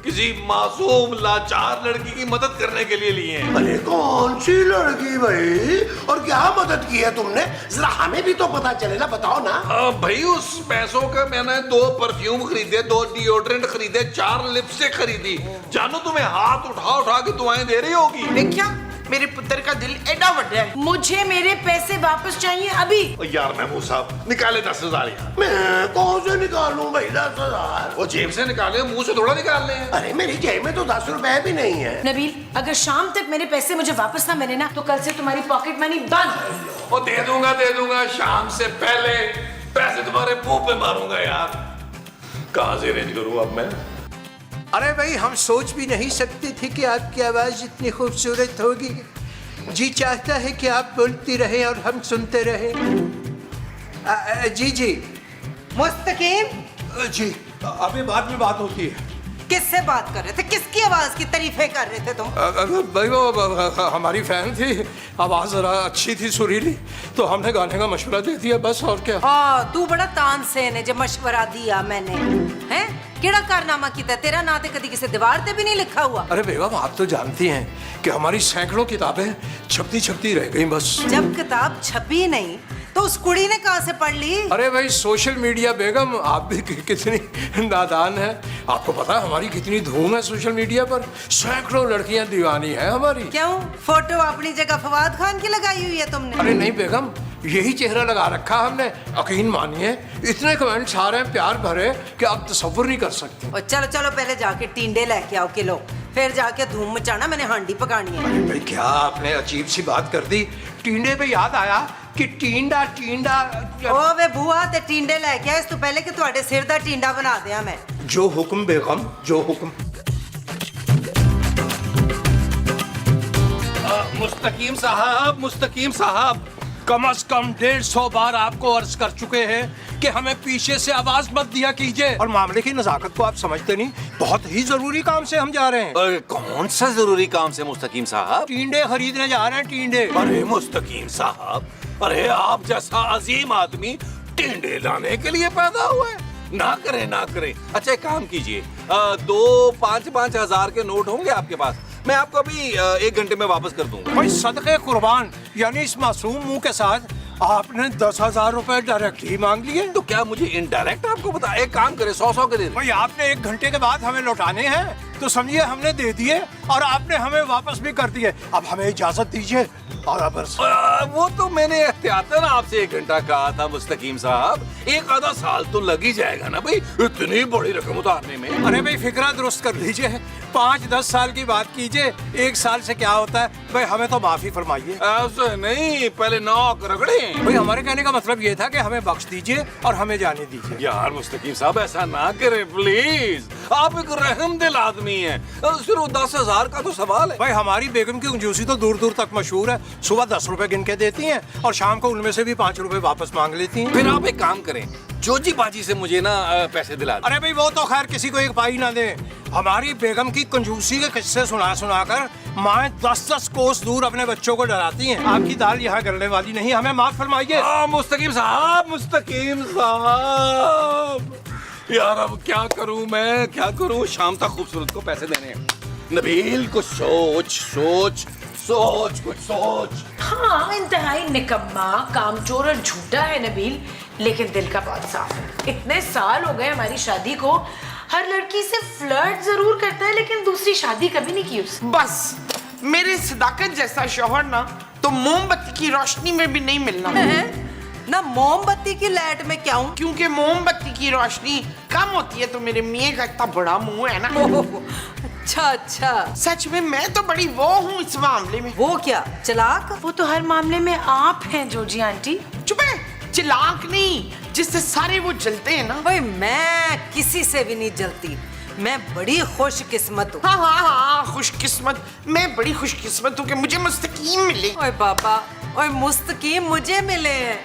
किसी मासूम लाचार लड़की की मदद करने के लिए लिए हैं। अरे कौन सी लड़की भाई, और क्या मदद की है तुमने? जरा हमें भी तो पता चले ना, बताओ ना। भाई उस पैसों का मैंने 2 परफ्यूम खरीदे, 2 डिओड्रेंट खरीदे, 4 लिपस्टिक खरीदी। जानू तुम्हें हाथ उठा उठा के दुआएं दे रही होगी। देखा, मेरे पुत्र का दिल एडा बड़ा है। मुझे मेरे पैसे वापस चाहिए अभी। यार महमूद साहब, निकाले 10,000 यार। मैं कौन से निकालूं भाई 10,000? वो जेब से निकाले, मुंह से थोड़ा निकालने हैं। अरे मेरी जेब में तो 10 रुपए भी नहीं है। नबील, अगर शाम तक मेरे पैसे मुझे वापस ना मिले ना तो कल से तुम्हारी पॉकेट मनी बंद। वो दे दूंगा शाम से पहले पैसे तुम्हारे मुंह पे मारूंगा यार। कहां से अरेंज करूं अब मैं? अरे भाई, हम सोच भी नहीं सकते थे कि आपकी आवाज इतनी खूबसूरत होगी। जी चाहता है कि आप बोलती रहे और हम सुनते रहे। जी जी मुस्तकीम, जी, अभी बाद में बात होती है। किससे बात कर रहे थे? किसकी आवाज की तारीफें कर रहे थे तुम? भाई वो हमारी फैन थी, आवाज जरा अच्छी थी, सुरीली, तो हमने गाने का मशवरा दे दिया, बस और क्या। हाँ, तू बड़ा तानसेन है जो मशवरा दिया मैंने, हैं? केड़ा कारनामा किया? तेरा ना ते कदी किसी दीवार पे भी नहीं लिखा हुआ। अरे बेगम, आप तो जानती हैं कि हमारी सैकड़ों किताबें छपती रह गई बस। जब किताब छपी नहीं तो उस कुड़ी ने कहाँ से पढ़ ली? अरे भाई, सोशल मीडिया बेगम, आप भी कितनी नादान है। आपको पता है हमारी कितनी धूम है सोशल मीडिया पर? सैकड़ों लड़कियां दीवानी है हमारी। क्यों? फोटो अपनी जगह फवाद खान की लगाई हुई है तुमने? अरे नहीं बेगम, यही चेहरा लगा रखा हमने। यकीन मानिए, इतने कमेंट्स आ रहे हैं प्यार भरे कि आप तसव्वुर नहीं कर सकते। और चलो चलो, पहले जाके टींडे लेके आओ किलो, फिर जाके धूम मचाना, मैंने हांडी पकानी है। भाई क्या आपने अजीब सी बात कर दी। टींडे पे याद आया कि टींडा ओ वे बुआ, ते टींडे लेके आ, इस तो पहले कि तुम्हारे सिर दा टींडा बना दिया मैं। जो हुक्म बेगम, जो हुक्म। मुस्तकीम साहब, कम से कम 150 बार आपको अर्ज कर चुके हैं कि हमें पीछे से आवाज मत दिया कीजिए। और मामले की नजाकत को आप समझते नहीं। बहुत ही जरूरी काम से हम जा रहे हैं। कौन सा जरूरी काम से मुस्तकीम साहब? टींडे खरीदने जा रहे हैं, टींडे। अरे मुस्तकीम साहब, अरे आप जैसा अजीम आदमी टिंडे लाने के लिए पैदा हुआ है? ना करे। अच्छा एक काम कीजिए, 2 5-5 हजार के नोट होंगे आपके पास? मैं आपको अभी 1 घंटे में वापस कर दूंगा। भाई सदके कुर्बान, यानी इस मासूम मुंह के साथ आपने 10,000 रुपए डायरेक्ट ही मांग लिए। तो क्या मुझे इनडायरेक्ट आपको बता? एक काम करे, 100 के दे दे। भाई आपने 1 घंटे के बाद हमें लौटाने हैं, तो समझिए हमने दे दिए और आपने हमें वापस भी कर दिए। अब हमें इजाजत दीजिए। और अब वो तो मैंने एहतियातन आपसे 1 घंटा कहा था मुस्तकीम साहब। 1 आधा साल तो लग ही जाएगा ना भाई, इतनी बड़ी रकम उतारने में। अरे भाई फिक्रा दुरुस्त कर लीजिए, 5-10 साल की बात कीजिए, 1 साल से क्या होता है। भाई हमें तो माफी फरमाइए। ऐसे नहीं, पहले नौक रगड़े। भाई हमारे कहने का मतलब ये था कि हमें बख्श दीजिए और हमें जाने दीजिए। यार मुस्तकीम साहब, ऐसा ना करे प्लीज। आप एक रहम दिल आदमी हैं। सिर्फ 10,000 का तो सवाल है। भाई हमारी बेगम की कंजूसी तो दूर दूर तक मशहूर है। सुबह 10 रुपए गिन के देती हैं और शाम को उनमें से भी 5 रुपए वापस मांग लेती हैं। फिर आप एक काम करें, जोजी बाजी से मुझे ना पैसे दिला दें। अरे भाई वो तो खैर किसी को एक पाई ना दे। हमारी बेगम की कंजूसी के किस्से सुना कर माँ 10-10 कोस दूर अपने बच्चों को डराती हैं। आपकी दाल यहाँ गलने वाली नहीं, हमें माफ फरमाइए। मुस्तकीम साहब, यार अब क्या करूं मैं, क्या करूं? शाम तक खूबसूरत को पैसे देने हैं। नबील कुछ सोच। हाँ, इंतहाई निकम्मा, कामचोर और झूठा है नबील, लेकिन दिल का बहुत साफ है। इतने साल हो गए हमारी शादी को, हर लड़की से फ्लर्ट जरूर करता है लेकिन दूसरी शादी कभी नहीं की उसने। बस मेरे सदाकत जैसा शौहर ना तो मोमबत्ती की रोशनी में भी नहीं मिलना है? ना मोमबत्ती की लाइट में क्या हूँ? क्योंकि मोमबत्ती की रोशनी कम होती है तो मेरे मियाँ का इतना बड़ा मुंह है ना। अच्छा। सच में मैं तो बड़ी वो हूँ इस मामले में। वो क्या चालाक? वो तो हर मामले में आप हैं जोजी आंटी। चुप है, चालाक नहीं, जिससे सारे वो जलते हैं ना। भाई मैं किसी से भी नहीं जलती, मैं बड़ी खुशकिस्मत हूँ। हाँ, खुशकिस्मत। मैं बड़ी खुशकिस्मत हूँ कि मुझे मुस्तकीम मिले। ओए बाबा, और मुस्तकीम मुझे मिले हैं,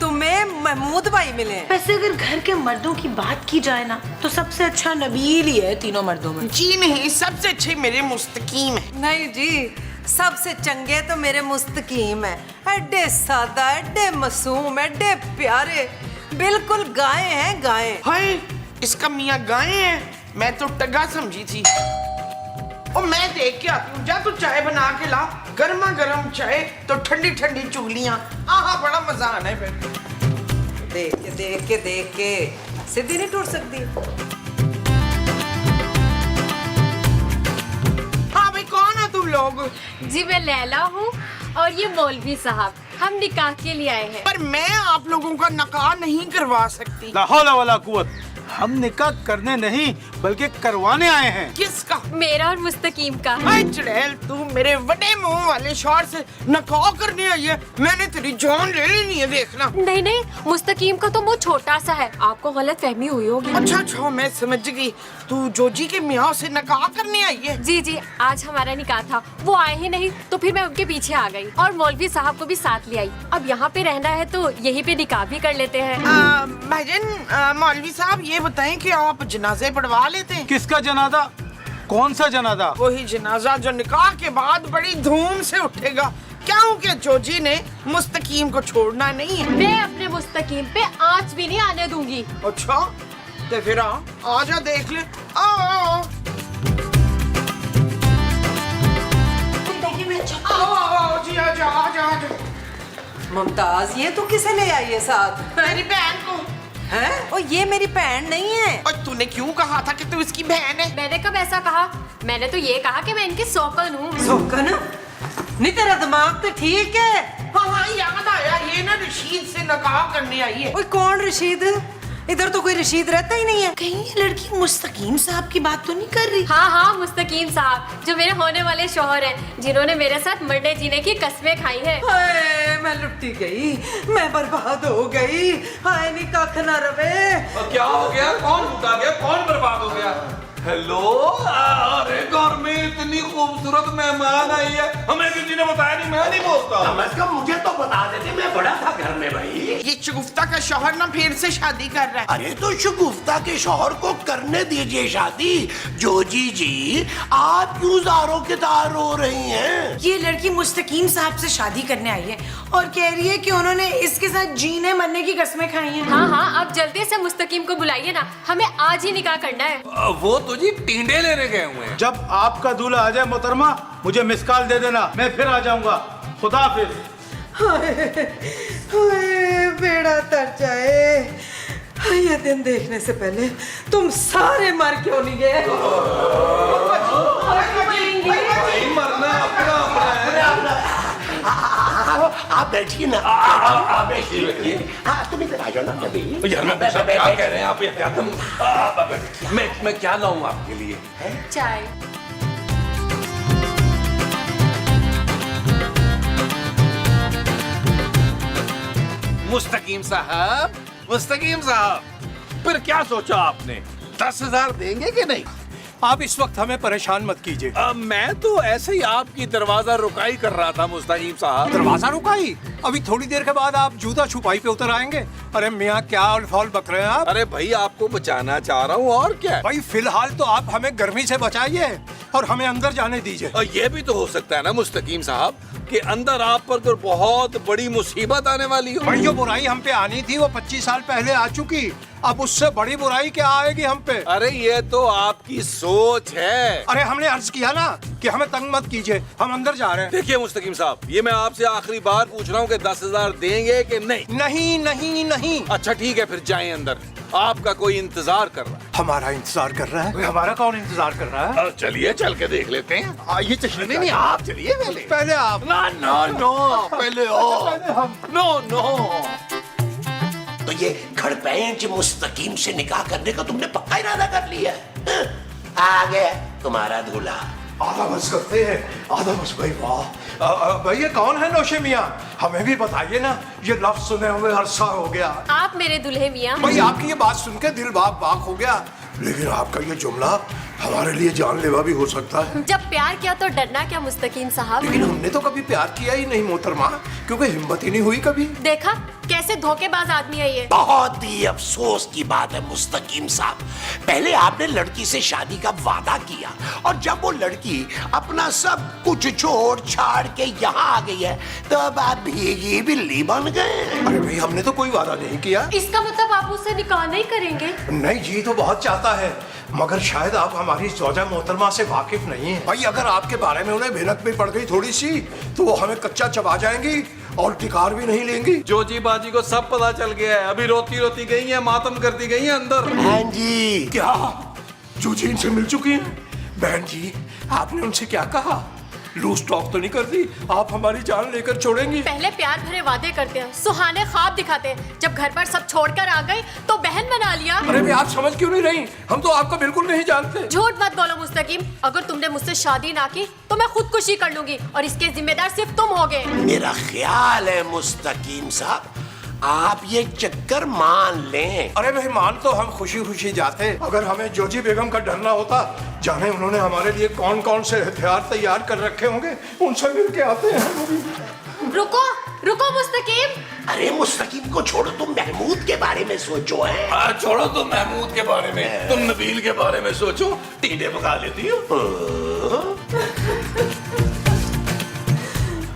तुम्हें महमूद भाई मिले हैं। वैसे अगर घर के मर्दों की बात की जाए ना तो सबसे अच्छा नबील ही है तीनों मर्दों में। जी नहीं, सबसे अच्छे मेरे मुस्तकीम है। नहीं जी, सबसे चंगे तो मेरे मुस्तकीम है। एडे सादा, एडे मासूम, एडे प्यारे, बिल्कुल गाय हैं गाय। हाय, इसका मियाँ गाय है, मैं तो टगा समझी थी। और मैं देख के आती हूँ, जा तू चाय बना के ला, गर्मा गर्म चाय तो ठंडी ठंडी चुगलियाँ, आहा बड़ा मजा आना है फिर। देख के सीधी नहीं टूट सकती। हाँ भाई, कौन है तुम लोग? जी मैं लैला हूँ और ये मौलवी साहब, हम निकाह के लिए आए हैं। पर मैं आप लोगों का निकाह नहीं करवा सकती। ला हौला वला कुव्वत, हम निकाह करने नहीं बल्कि करवाने आए हैं। किसका? मेरा और मुस्तकीम का। हाय चुड़ैल, तू मेरे बड़े मुंह वाले शौहर से निकाह करने आई है? मैंने तेरी जान ले लेनी है, देखना। नहीं नहीं, मुस्तकीम का तो मुंह छोटा सा है, आपको गलत फहमी हुई होगी। अच्छा अच्छा, मैं समझ गई, तू जोजी के मियाँ से निकाह करने आई है? जी जी, आज हमारा निकाह था, वो आए ही नहीं तो फिर मैं उनके पीछे आ गई और मौलवी साहब को भी साथ ले आई। अब यहाँ पे रहना है तो यहीं पे निकाह भी कर लेते हैं। भाईजान, मौलवी साहब ये बताएं कि आप जनाजे पढ़वा लेते हैं? किसका जनाजा? कौन सा जनाजा? वही जनाजा जो निकाह के बाद बड़ी धूम से उठेगा, क्योंकि जोजी ने मुस्तकीम को छोड़ना नहीं है। मैं अपने मुस्तकीम पे आंच भी नहीं आने दूंगी। अच्छा, तो फिर आजा देख ले। आओ जी, आजा आजा आजा। मुमताज, ये तू किसे ले आई है साथ? मेरी बहन को। हैं? और ये मेरी बहन नहीं है। और तूने क्यों कहा था कि तू इसकी बहन है? मैंने कब ऐसा कहा? मैंने तो ये कहा कि मैं इनकी सौकन हूँ। सौकन? नहीं, तेरा दिमाग तो ठीक है। हाँ हाँ, याद आया, ये ना रशीद से निकाह करने आई है। ओए कौन रशीद? इधर तो कोई रशीद रहता ही नहीं है। कहीं ये लड़की मुस्तकीम साहब की बात तो नहीं कर रही? हाँ हाँ, मुस्तकीम साहब, जो मेरे होने वाले शौहर हैं, जिन्होंने मेरे साथ मरने जीने की कस्में खाई है। हाय, मैं लुटी गई, मैं बर्बाद हो गई। हाय नी कख ना रवे। क्या हो गया? कौन लुटा गया? कौन बर्बाद हो गया? हेलो, अरे घर में इतनी खूबसूरत मेहमान आई है, हमें किसी ने बताया नहीं, मैं नहीं बोलता। कम से कम मुझे तो बता देते, मैं बड़ा था घर में भाई। ये शगुफ्ता का शौहर ना फिर से शादी कर रहा है। अरे तो शगुफ्ता के शौहर को करने दीजिए शादी। जोजी जी, आप क्यों ज़ारों के तार रो रही हैं? ये लड़की मुस्तकीम साहब से शादी करने आई है और कह रही है कि उन्होंने इसके साथ जीने मरने की कस्में खाई हैं। हाँ हाँ, आप जल्दी से मुस्तकीम को बुलाइए ना, हमें आज ही निकाह करना है। वो तो जी टींडे लेने गए हुए हैं। जब आपका दूल्हा आ जाए मोहतरमा, मुझे मिस कॉल दे देना, मैं फिर आ जाऊंगा। खुदा हाफिज। हाय, बेड़ा तर जाए। ये दिन देखने से पहले तुम सारे मर क्यों नहीं गए? मरना अपना अपना है। आप बैठिए ना, आप बैठिए। हाँ, तुम इधर आ जाओ ना कभी। यार मैं सब क्या कह रहे हैं आप? क्या तुम मैं क्या लाऊं आपके लिए? चाय। मुस्तकीम साहब, मुस्तकीम साहब, फिर क्या सोचा आपने? 10,000 देंगे कि नहीं? आप इस वक्त हमें परेशान मत कीजिए। मैं तो ऐसे ही आपकी दरवाजा रुकाई कर रहा था मुस्तकीम साहब। दरवाजा रुकाई? अभी थोड़ी देर के बाद आप जूता छुपाई पे उतर आएंगे। अरे मियाँ, क्या उलफाल बक रहे हैं आप? अरे भाई, आपको बचाना चाह रहा हूँ, और क्या? भाई फिलहाल तो आप हमें गर्मी से बचाइए और हमें अंदर जाने दीजिए। ये भी तो हो सकता है ना मुस्तकीम साहब कि अंदर आप पर कोई बहुत बड़ी मुसीबत आने वाली हो। भाई, जो बुराई हम पे आनी थी वो 25 साल पहले आ चुकी, अब उससे बड़ी बुराई क्या आएगी हम पे? अरे ये तो आपकी सोच है। अरे हमने अर्ज किया ना कि हमें तंग मत कीजिए, हम अंदर जा रहे हैं। देखिए मुस्तकीम साहब, ये मैं आपसे आखिरी बार पूछ रहा हूँ कि 10,000 देंगे कि नहीं? नहीं नहीं नहीं। अच्छा ठीक है, फिर जाएं अंदर, आपका कोई इंतजार कर रहा है। हमारा इंतजार कर रहा है? हमारा कौन इंतजार कर रहा है? चलिए चल के देख लेते हैं। आइए चलिए। नहीं आप चलिए पहले आप। नो पहले हम। नो। तो ये खड़पेंच मुस्तकीम से निकाह करने का तुमने पक्का इरादा कर लिया? आ गया तुम्हारा दूल्हा। आधा बस करते हैं, आधा बस। भाई वाह। भाई ये कौन है नौशे मियाँ? हमें भी बताइए ना, ये लफ्ज सुने हुए अरसा हो गया। आप मेरे दुल्हे मियाँ। भाई आपकी ये बात सुन के दिल बाग बाग हो गया, लेकिन आपका ये जुमला हमारे लिए जानलेवा भी हो सकता है। जब प्यार किया तो डरना क्या मुस्तकीम साहब। लेकिन हमने तो कभी प्यार किया ही नहीं मोहतरमा, क्योंकि हिम्मत ही नहीं हुई कभी। देखा कैसे धोखेबाज आदमी है ये। बहुत ही अफसोस की बात है मुस्तकीम साहब, पहले आपने लड़की से शादी का वादा किया और जब वो लड़की अपना सब कुछ छोड़ छाड़ के यहाँ आ गई है तो अब आप भीगी बिल्ली बन गए। अरे भाई हमने तो कोई वादा नहीं किया। इसका मतलब आप उससे निकाह नहीं करेंगे? नहीं जी, तो बहुत चाहता है, मगर शायद आप हमारी जोजा मोहतरमा से वाकिफ नहीं है। भाई अगर आपके बारे में उन्हें भनक भी पड़ गई थोड़ी सी तो वो हमें कच्चा चबा जाएंगी और टिकार भी नहीं लेंगी। जोजी बाजी को सब पता चल गया है, अभी रोती रोती गई है, मातम करती गई है अंदर। हाँ जी। क्या जोजी इनसे मिल चुकी हैं? बहन जी आपने उनसे क्या कहा? लूज टॉक तो नहीं कर दी? आप हमारी जान लेकर छोड़ेंगी? पहले प्यार भरे वादे करते हैं, सुहाने ख्वाब दिखाते हैं, जब घर पर सब छोड़कर आ गई तो बहन बना लिया। अरे भाई आप समझ क्यों नहीं रही? हम तो आपको बिल्कुल नहीं जानते। झूठ मत बोलो मुस्तकीम, अगर तुमने मुझसे शादी ना की तो मैं खुदकुशी कर लूंगी और इसके जिम्मेदार सिर्फ तुम होगे। मेरा ख्याल है मुस्तकीम साहब आप ये चक्कर मान लें। अरे भाई मान तो हम खुशी खुशी जाते, अगर हमें जोजी बेगम का डरना होता, जाने उन्होंने हमारे लिए कौन कौन से हथियार तैयार कर रखे होंगे, उनसे मिल के आते हैं। रुको रुको मुस्तकीम। अरे मुस्तकीम को छोड़ो, तुम महमूद के बारे में सोचो है। छोड़ो तुम महमूद के बारे में, तुम नबील के बारे में सोचो। टीडे पका लेती हो।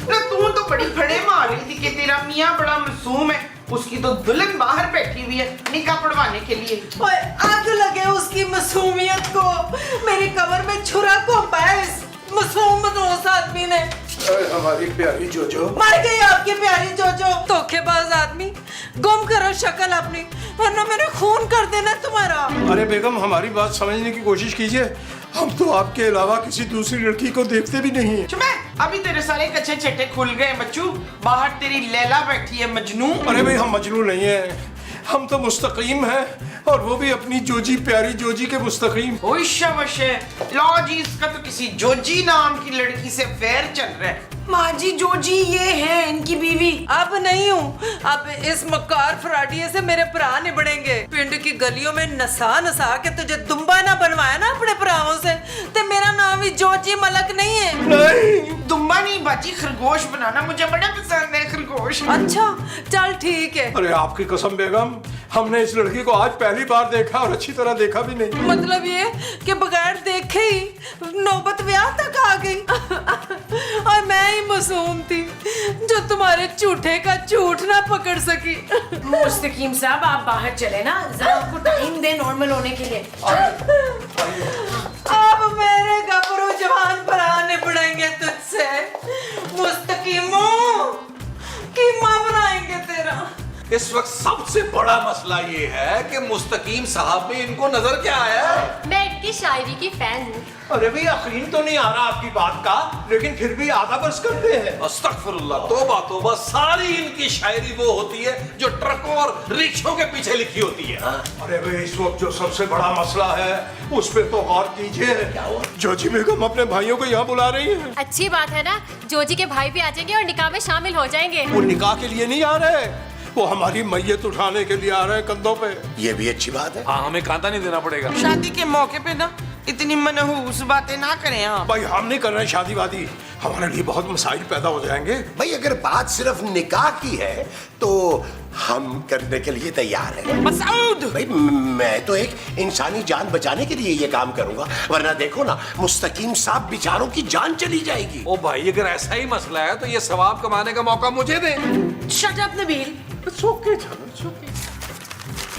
ना तू तो बड़ी फड़े मार रही थी कि तेरा मियाँ बड़ा मासूम है, उसकी तो दुल्हन बाहर बैठी हुई है निकाह पढ़वाने के लिए। ओए आग लगे उसकी मासूमियत को, मेरी कमर में छुरा को इस मासूम मनोस आदमी ने। हमारी प्यारी जोजो मर गई आपकी प्यारी जोजो। धोखेबाज आदमी, गुम करो शक्ल अपनी वरना मैंने खून कर देना तुम्हारा। अरे बेगम हमारी बात समझने की कोशिश कीजिए, हम तो आपके अलावा किसी दूसरी लड़की को देखते भी नहीं है। चुपे, अभी तेरे सारे कच्चे चट्टे खुल गए बच्चू, बाहर तेरी लैला बैठी है मजनू। अरे भाई हम मजनू नहीं है, हम तो मुस्तकीम हैं और वो भी अपनी जोजी प्यारी जोजी के मुस्तकीम। शाबाश है, लो जी इसका तो किसी जोजी नाम की लड़की से अफेयर चल रहा है। माँ जी जोजी ये है इनकी बीवी। अब नहीं हूँ, अब इस मक्कार फराडिये से मेरे भरा निबड़ेंगे। पिंड की गलियों में नसा नसा के तुझे दुम्बा ना बनवाया ना अपने भराओं से, तो मेरा नाम भी जोजी मलक नहीं है। नहीं दुम्बा नहीं बाजी, खरगोश बनाना मुझे बड़ा पसंद है, खरगोश। अच्छा चल ठीक है। अरे आपकी कसम बेगम, हमने इस लड़की को आज पहली बार देखा और अच्छी तरह देखा भी नहीं। मतलब ये कि बगैर देखे ही नौबत ब्याह तक आ गई और मैं ही मासूम थी जो तुम्हारे झूठे का झूठ ना पकड़ सकी। मुस्तकीम साहब आप बाहर चले ना, जरा आपको टाइम दे नॉर्मल होने के लिए। अब मेरे गबरू जवान भरा निबड़ेंगे तुझसे मुस्तकीमों, कीमा बनाएंगे तेरा। इस वक्त सबसे बड़ा मसला ये है कि मुस्तकीम साहब में इनको नजर क्या आया है? मैं इनकी शायरी की फैन हूँ। अरे भाई यकीन तो नहीं आ रहा आपकी बात का, लेकिन फिर भी आधा बरस करते हैं। अस्तगफिरुल्लाह, तौबा तौबा, सारी इनकी शायरी वो होती है जो ट्रकों और रिक्शों के पीछे लिखी होती है। अरे भाई इस वक्त जो सबसे बड़ा मसला है उस पे तो गौर कीजिए। जोजी बेगम अपने भाइयों को यहाँ बुला रही है। अच्छी बात है ना, जोजी के भाई भी आ जाएंगे और निकाह में शामिल हो जाएंगे। वो निकाह के लिए नहीं आ रहे, वो हमारी मैयत उठाने के लिए आ रहे हैं कंधों पे। ये भी अच्छी बात है। हाँ हमें कांता नहीं देना पड़ेगा। शादी के मौके पे ना इतनी मनहूस बातें ना करें आप। भाई हम नहीं कर रहे शादी वादी, हमारे लिए बहुत मसाइल पैदा हो जाएंगे। भाई अगर बात सिर्फ निकाह की है तो हम करने के लिए तैयार हैं। मसूद भाई मैं तो एक इंसानी जान बचाने के लिए ये काम करूंगा, वरना देखो ना मुस्तकीम साहब बेचारों की जान चली जाएगी। ओ भाई अगर ऐसा ही मसला है तो ये सवाब कमाने का मौका मुझे दे। Shut up Nabeel.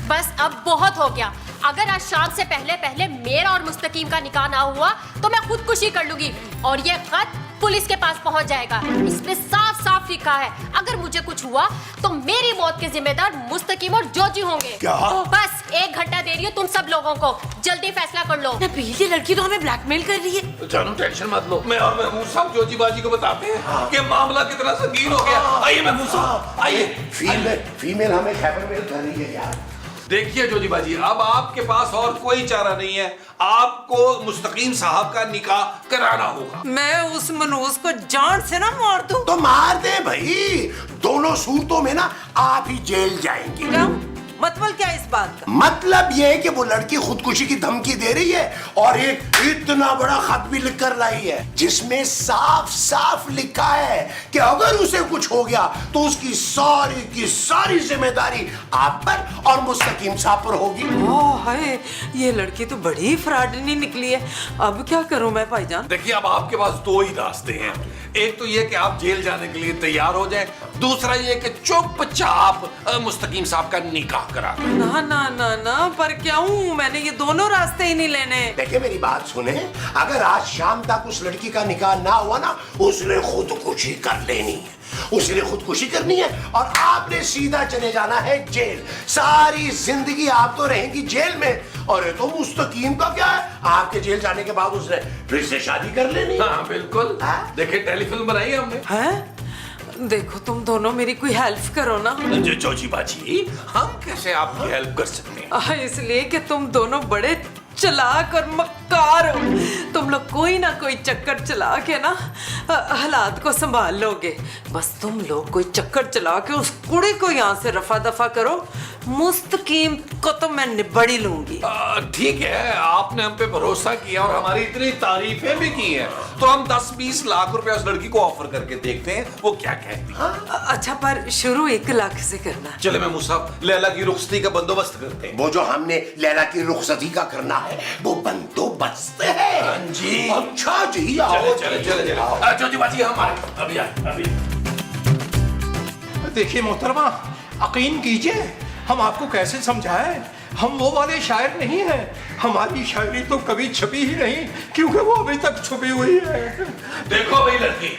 बस अब बहुत हो गया, अगर आज शाम से पहले पहले मेरा और मुस्तकीम का निकाह ना हुआ तो मैं खुदकुशी कर लूंगी और ये खत पुलिस के पास पहुंच जाएगा। इसमें साफ साफ लिखा है अगर मुझे कुछ हुआ तो मेरी मौत के जिम्मेदार मुस्तकीम और जोजी होंगे। क्या? बस 1 घंटा दे रही हूँ तुम सब लोगों को, जल्दी फैसला कर लो। नबील ये लड़की तो हमें ब्लैकमेल कर रही है। जानू टेंशन मत लो, मैं और महमूद साहब जोजी बाजी को बताते हैं कि मामला कितना संगीन हो गया। आइए महमूद साहब आइए। फीमेल हमें खैबर मेल कर रही है यार। देखिए जोजी बाजी, अब आपके पास और कोई चारा नहीं है, आपको मुस्तकीम साहब का निकाह कराना होगा। मैं उस मनोज को जान से ना मार दूं। तो मार दे भाई, दोनों सूरतों में ना आप ही जेल जाएंगे। क्या? मतलब क्या इस बात का? मतलब ये है कि वो लड़की खुदकुशी की धमकी दे रही है और एक इतना बड़ा खत भी लिख कर लाई है जिसमें साफ साफ लिखा है कि अगर उसे कुछ हो गया तो उसकी सारी की सारी जिम्मेदारी आप पर और मुस्तकीम साहब पर होगी। ओह हाय, ये लड़की तो बड़ी फ्रॉडनी निकली है। अब क्या करूं मैं भाईजान? देखिए अब आपके पास दो ही रास्ते हैं। एक तो ये कि आप जेल जाने के लिए तैयार हो जाएं, दूसरा ये कि चुपचाप मुस्तकीम साहब का निकाह करा दें। ना ना ना ना, पर क्यों? मैंने ये दोनों रास्ते ही नहीं लेने। देखिए मेरी बात सुने, अगर आज शाम तक उस लड़की का निकाह ना हुआ ना, उसने खुदकुशी कर लेनी है, उसने खुदकुशी करनी है और आपने सीधा चले जाना है जेल। सारी जिंदगी आप तो रहेंगी जेल में। और ये तो मुस्तकीम का क्या है, आपके जेल जाने के बाद उसने फिर से शादी कर लेनी। हाँ बिल्कुल, देखिए टेलीफिल्म बनाई है हमने। हैं? देखो तुम दोनों मेरी कोई हेल्प करो ना। जोजी बाजी, हम कैसे आपकी हेल्प कर सकते हैं? इसलिए कि तुम दोनों बड़े चालाक और मक्कार हो। तुम लोग कोई ना कोई चक्कर चला के ना हालात को संभाल लोगे। बस तुम लोग कोई चक्कर चला के उस कुड़ी को यहाँ से रफा दफा करो। मुस्तकीम को तो मैं निबड़ ही लूंगी। ठीक है, आपने हम पे भरोसा किया और हमारी इतनी तारीफें भी की हैं, तो हम 10-20 लाख रुपए उस लड़की को ऑफर करके देखते हैं वो क्या कहती है। अच्छा, पर शुरू 1 लाख से करना। चले महमूद साहब, लैला की रुखसती का बंदोबस्त करते हैं। वो जो हमने लैला की रुखसती का करना है वो बंदोबस्त है। हाँ जी। अच्छा जी, आओ चले चले चले। जोजी बाजी हमारे अभी आए। देखिए मोहतरमा, यकीन कीजिए, हम आपको कैसे समझाएं, हम वो वाले शायर नहीं हैं। हमारी शायरी तो कभी छपी ही नहीं, क्योंकि वो अभी तक छुपी हुई है। देखो भाई लड़की,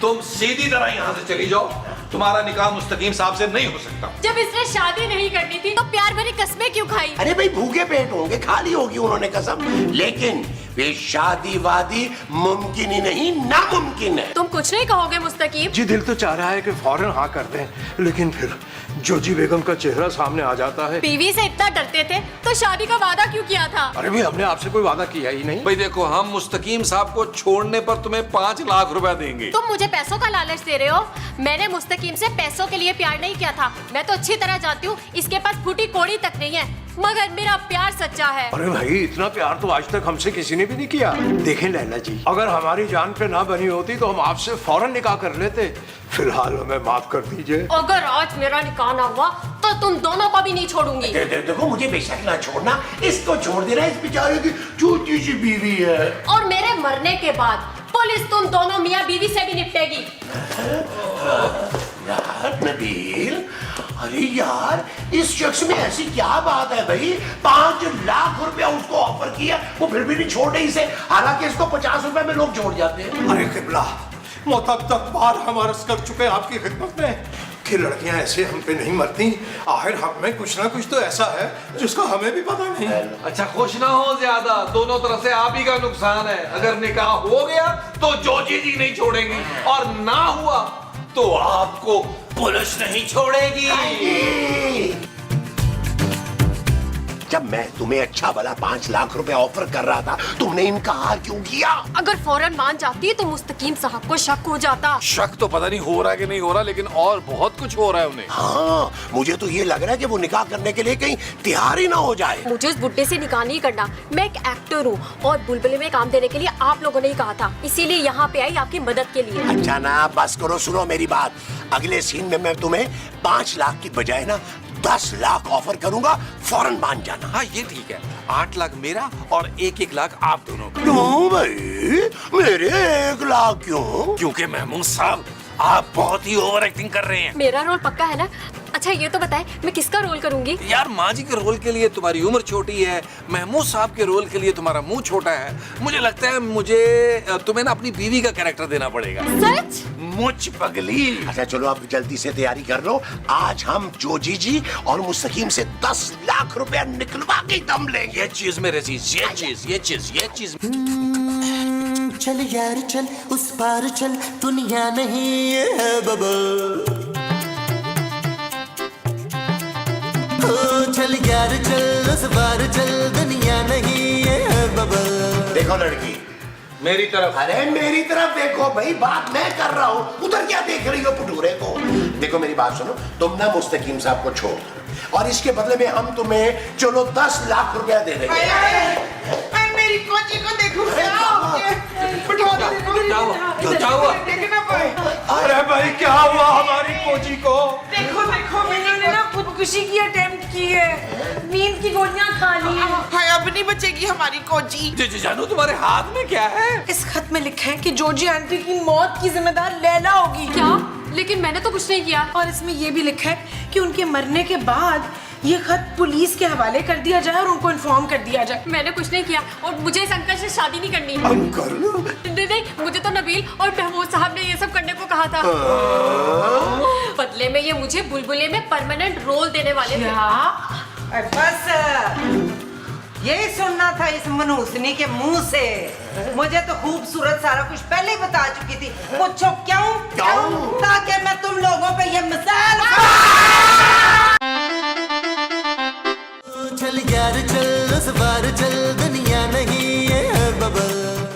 तुम सीधी तरह यहाँ से चली जाओ, तुम्हारा निकाह मुस्तकीम साहब से नहीं हो सकता। जब इसने शादी नहीं करनी थी तो प्यार भरी कस्में क्यों खाई? अरे भाई भूखे पेट होंगे, खाली होगी उन्होंने कसम, लेकिन वे शादी वादी मुमकिन ही नहीं, नामुमकिन है। तुम कुछ नहीं कहोगे मुस्तकीम? जी दिल तो चाह रहा है कि फौरन हाँ कर दें, लेकिन फिर जोजी बेगम का चेहरा सामने आ जाता है। बीवी से इतना डरते थे तो शादी का वादा क्यों किया था? अरे भाई हमने आपसे कोई वादा किया ही नहीं। भाई देखो, हम मुस्तकीम साहब को छोड़ने पर तुम्हें 5 लाख रुपए देंगे। तुम मुझे पैसों का लालच दे रहे हो? मैंने मुस्तकीम से पैसों के लिए प्यार नहीं किया था। मैं तो अच्छी तरह जानती हूँ इसके पास फूटी कोड़ी तक नहीं है, मगर मेरा प्यार सच्चा है। अरे भाई इतना प्यार तो आज तक हमसे किसी ने भी नहीं किया। देखें लैला जी, अगर हमारी जान पे ना बनी होती तो हम आपसे फौरन निकाह कर लेते। फिलहाल हमें माफ कर दीजिए। अगर आज मेरा निकाह ना हुआ तो तुम दोनों को भी नहीं छोड़ूंगी। देखो मुझे बेशक ना छोड़ना, इसको छोड़ देना, इस बेचारे की छोटी सी बीवी है। और मेरे मरने के बाद पुलिस तुम दोनों मियाँ बीवी से भी निपटेगी। यार नबील, अरे यार इस शख्स में ऐसी क्या बात है भाई, 5 लाख रुपया उसको ऑफर किया, वो फिर भी नहीं छोड़ रही इसे, हालांकि इसको 50 रुपए में लोग छोड़ जाते हैं। अरे किबला, तक बार हम अर्ज कर चुके हैं आपकी खिदमत में कि लड़कियां ऐसे हम पे नहीं मरती। आखिर हम में कुछ ना कुछ तो ऐसा है जिसका हमें भी पता नहीं। अच्छा खुश ना हो ज्यादा, दोनों तरफ से आप ही का नुकसान है। अगर निकाह हो गया तो जोजी जी नहीं छोड़ेंगी, और ना हुआ तो आपको पुलिस नहीं छोड़ेगी। जब मैं तुम्हें अच्छा भला 5 लाख रुपए ऑफर कर रहा था, तुमने इनकार क्यों किया? अगर फौरन मान जाती तो मुस्तकीम साहब को शक हो जाता। शक तो पता नहीं हो रहा है कि नहीं हो रहा, लेकिन और बहुत कुछ हो रहा है उन्हें। हाँ, मुझे तो ये लग रहा है कि वो निकाह करने के लिए कहीं तैयार ही ना हो जाए। मुझे उस बुड्ढे से निकाह नहीं करना। मैं एक एक्टर हूँ और बुलबुले में काम देने के लिए आप लोगों ने ही कहा था, इसीलिए यहाँ पे आई आपकी मदद के लिए। अच्छा ना, बस करो, सुनो मेरी बात। अगले सीन में मैं तुम्हें 5 लाख की बजाय ना 10 लाख ऑफर करूंगा, फौरन मान जाना। हाँ ये ठीक है, 8 लाख मेरा और 1-1 लाख आप दोनों का। क्यों भाई, मेरे 1 लाख क्यों? क्योंकि महमूद साहब आप बहुत ही ओवर एक्टिंग कर रहे हैं। मेरा रोल पक्का है ना? अच्छा ये तो बताए मैं किसका रोल करूंगी? यार माँ जी के रोल के लिए तुम्हारी उम्र छोटी है, महमूद साहब के रोल के लिए तुम्हारा मुंह छोटा है। मुझे लगता है मुझे तुम्हें ना अपनी बीवी का कैरेक्टर देना पड़ेगा। सच? मुझ पगली। अच्छा चलो अब जल्दी से तैयारी कर लो, आज हम जोजी जी और मुस्तकीम से 10 लाख रुपया निकलवा के दम लेंगे। ये चीज मेरे चीज, ये चीज। चल यार चल उस पार चल, दुनिया नहीं है बबल। चल यार चल उस पार चल, दुनिया नहीं है बबल। देखो लड़की मेरी तरफ। अरे मेरी तरफ देखो भाई, बात मैं कर रहा हूँ, उधर क्या देख रही हो पुटूरे को? देखो मेरी बात सुनो, तुम ना मुस्तकीम साहब को छोड़ दो, और इसके बदले में हम तुम्हें चलो 10 लाख रुपया दे देंगे। अरे मेरी कोची को देखो क्या हो गया? बिठा दो, क्या हुआ? देख ना पाए। अरे भाई क्या हुआ हमारी कोची को? देखो देखो मैंने ना खुदकुशी की अटेम्प्ट की है, नींद की गोलियां खा ली है। हाय अब नहीं बचेगी हमारी कोची। जानू तुम्हारे हाथ में क्या है? इस खत में लिखा है कि जॉर्जी आंटी की मौत की जिम्मेदार लैला होगी। क्या? लेकिन मैंने तो कुछ नहीं किया। और इसमें यह भी लिखा है कि उनके मरने के बाद ये खत पुलिस के हवाले कर दिया जाए और उनको इन्फॉर्म कर दिया जाए। मैंने कुछ नहीं किया और मुझे इस अंकल से शादी नहीं करनी। अंकल? नहीं, मुझे तो नबील और महमूद साहब ने ये सब करने को कहा था। बदले में ये मुझे बुलबुले में परमानेंट रोल देने वाले थे। अरे बस यही सुनना था इस मनहूसनी के मुंह से। मुझे तो खूबसूरत सारा कुछ पहले ही बता चुकी थी। पूछो क्यों? ताकि मैं तुम लोगों पे ये मिसाल चल यार चल, उस बार चल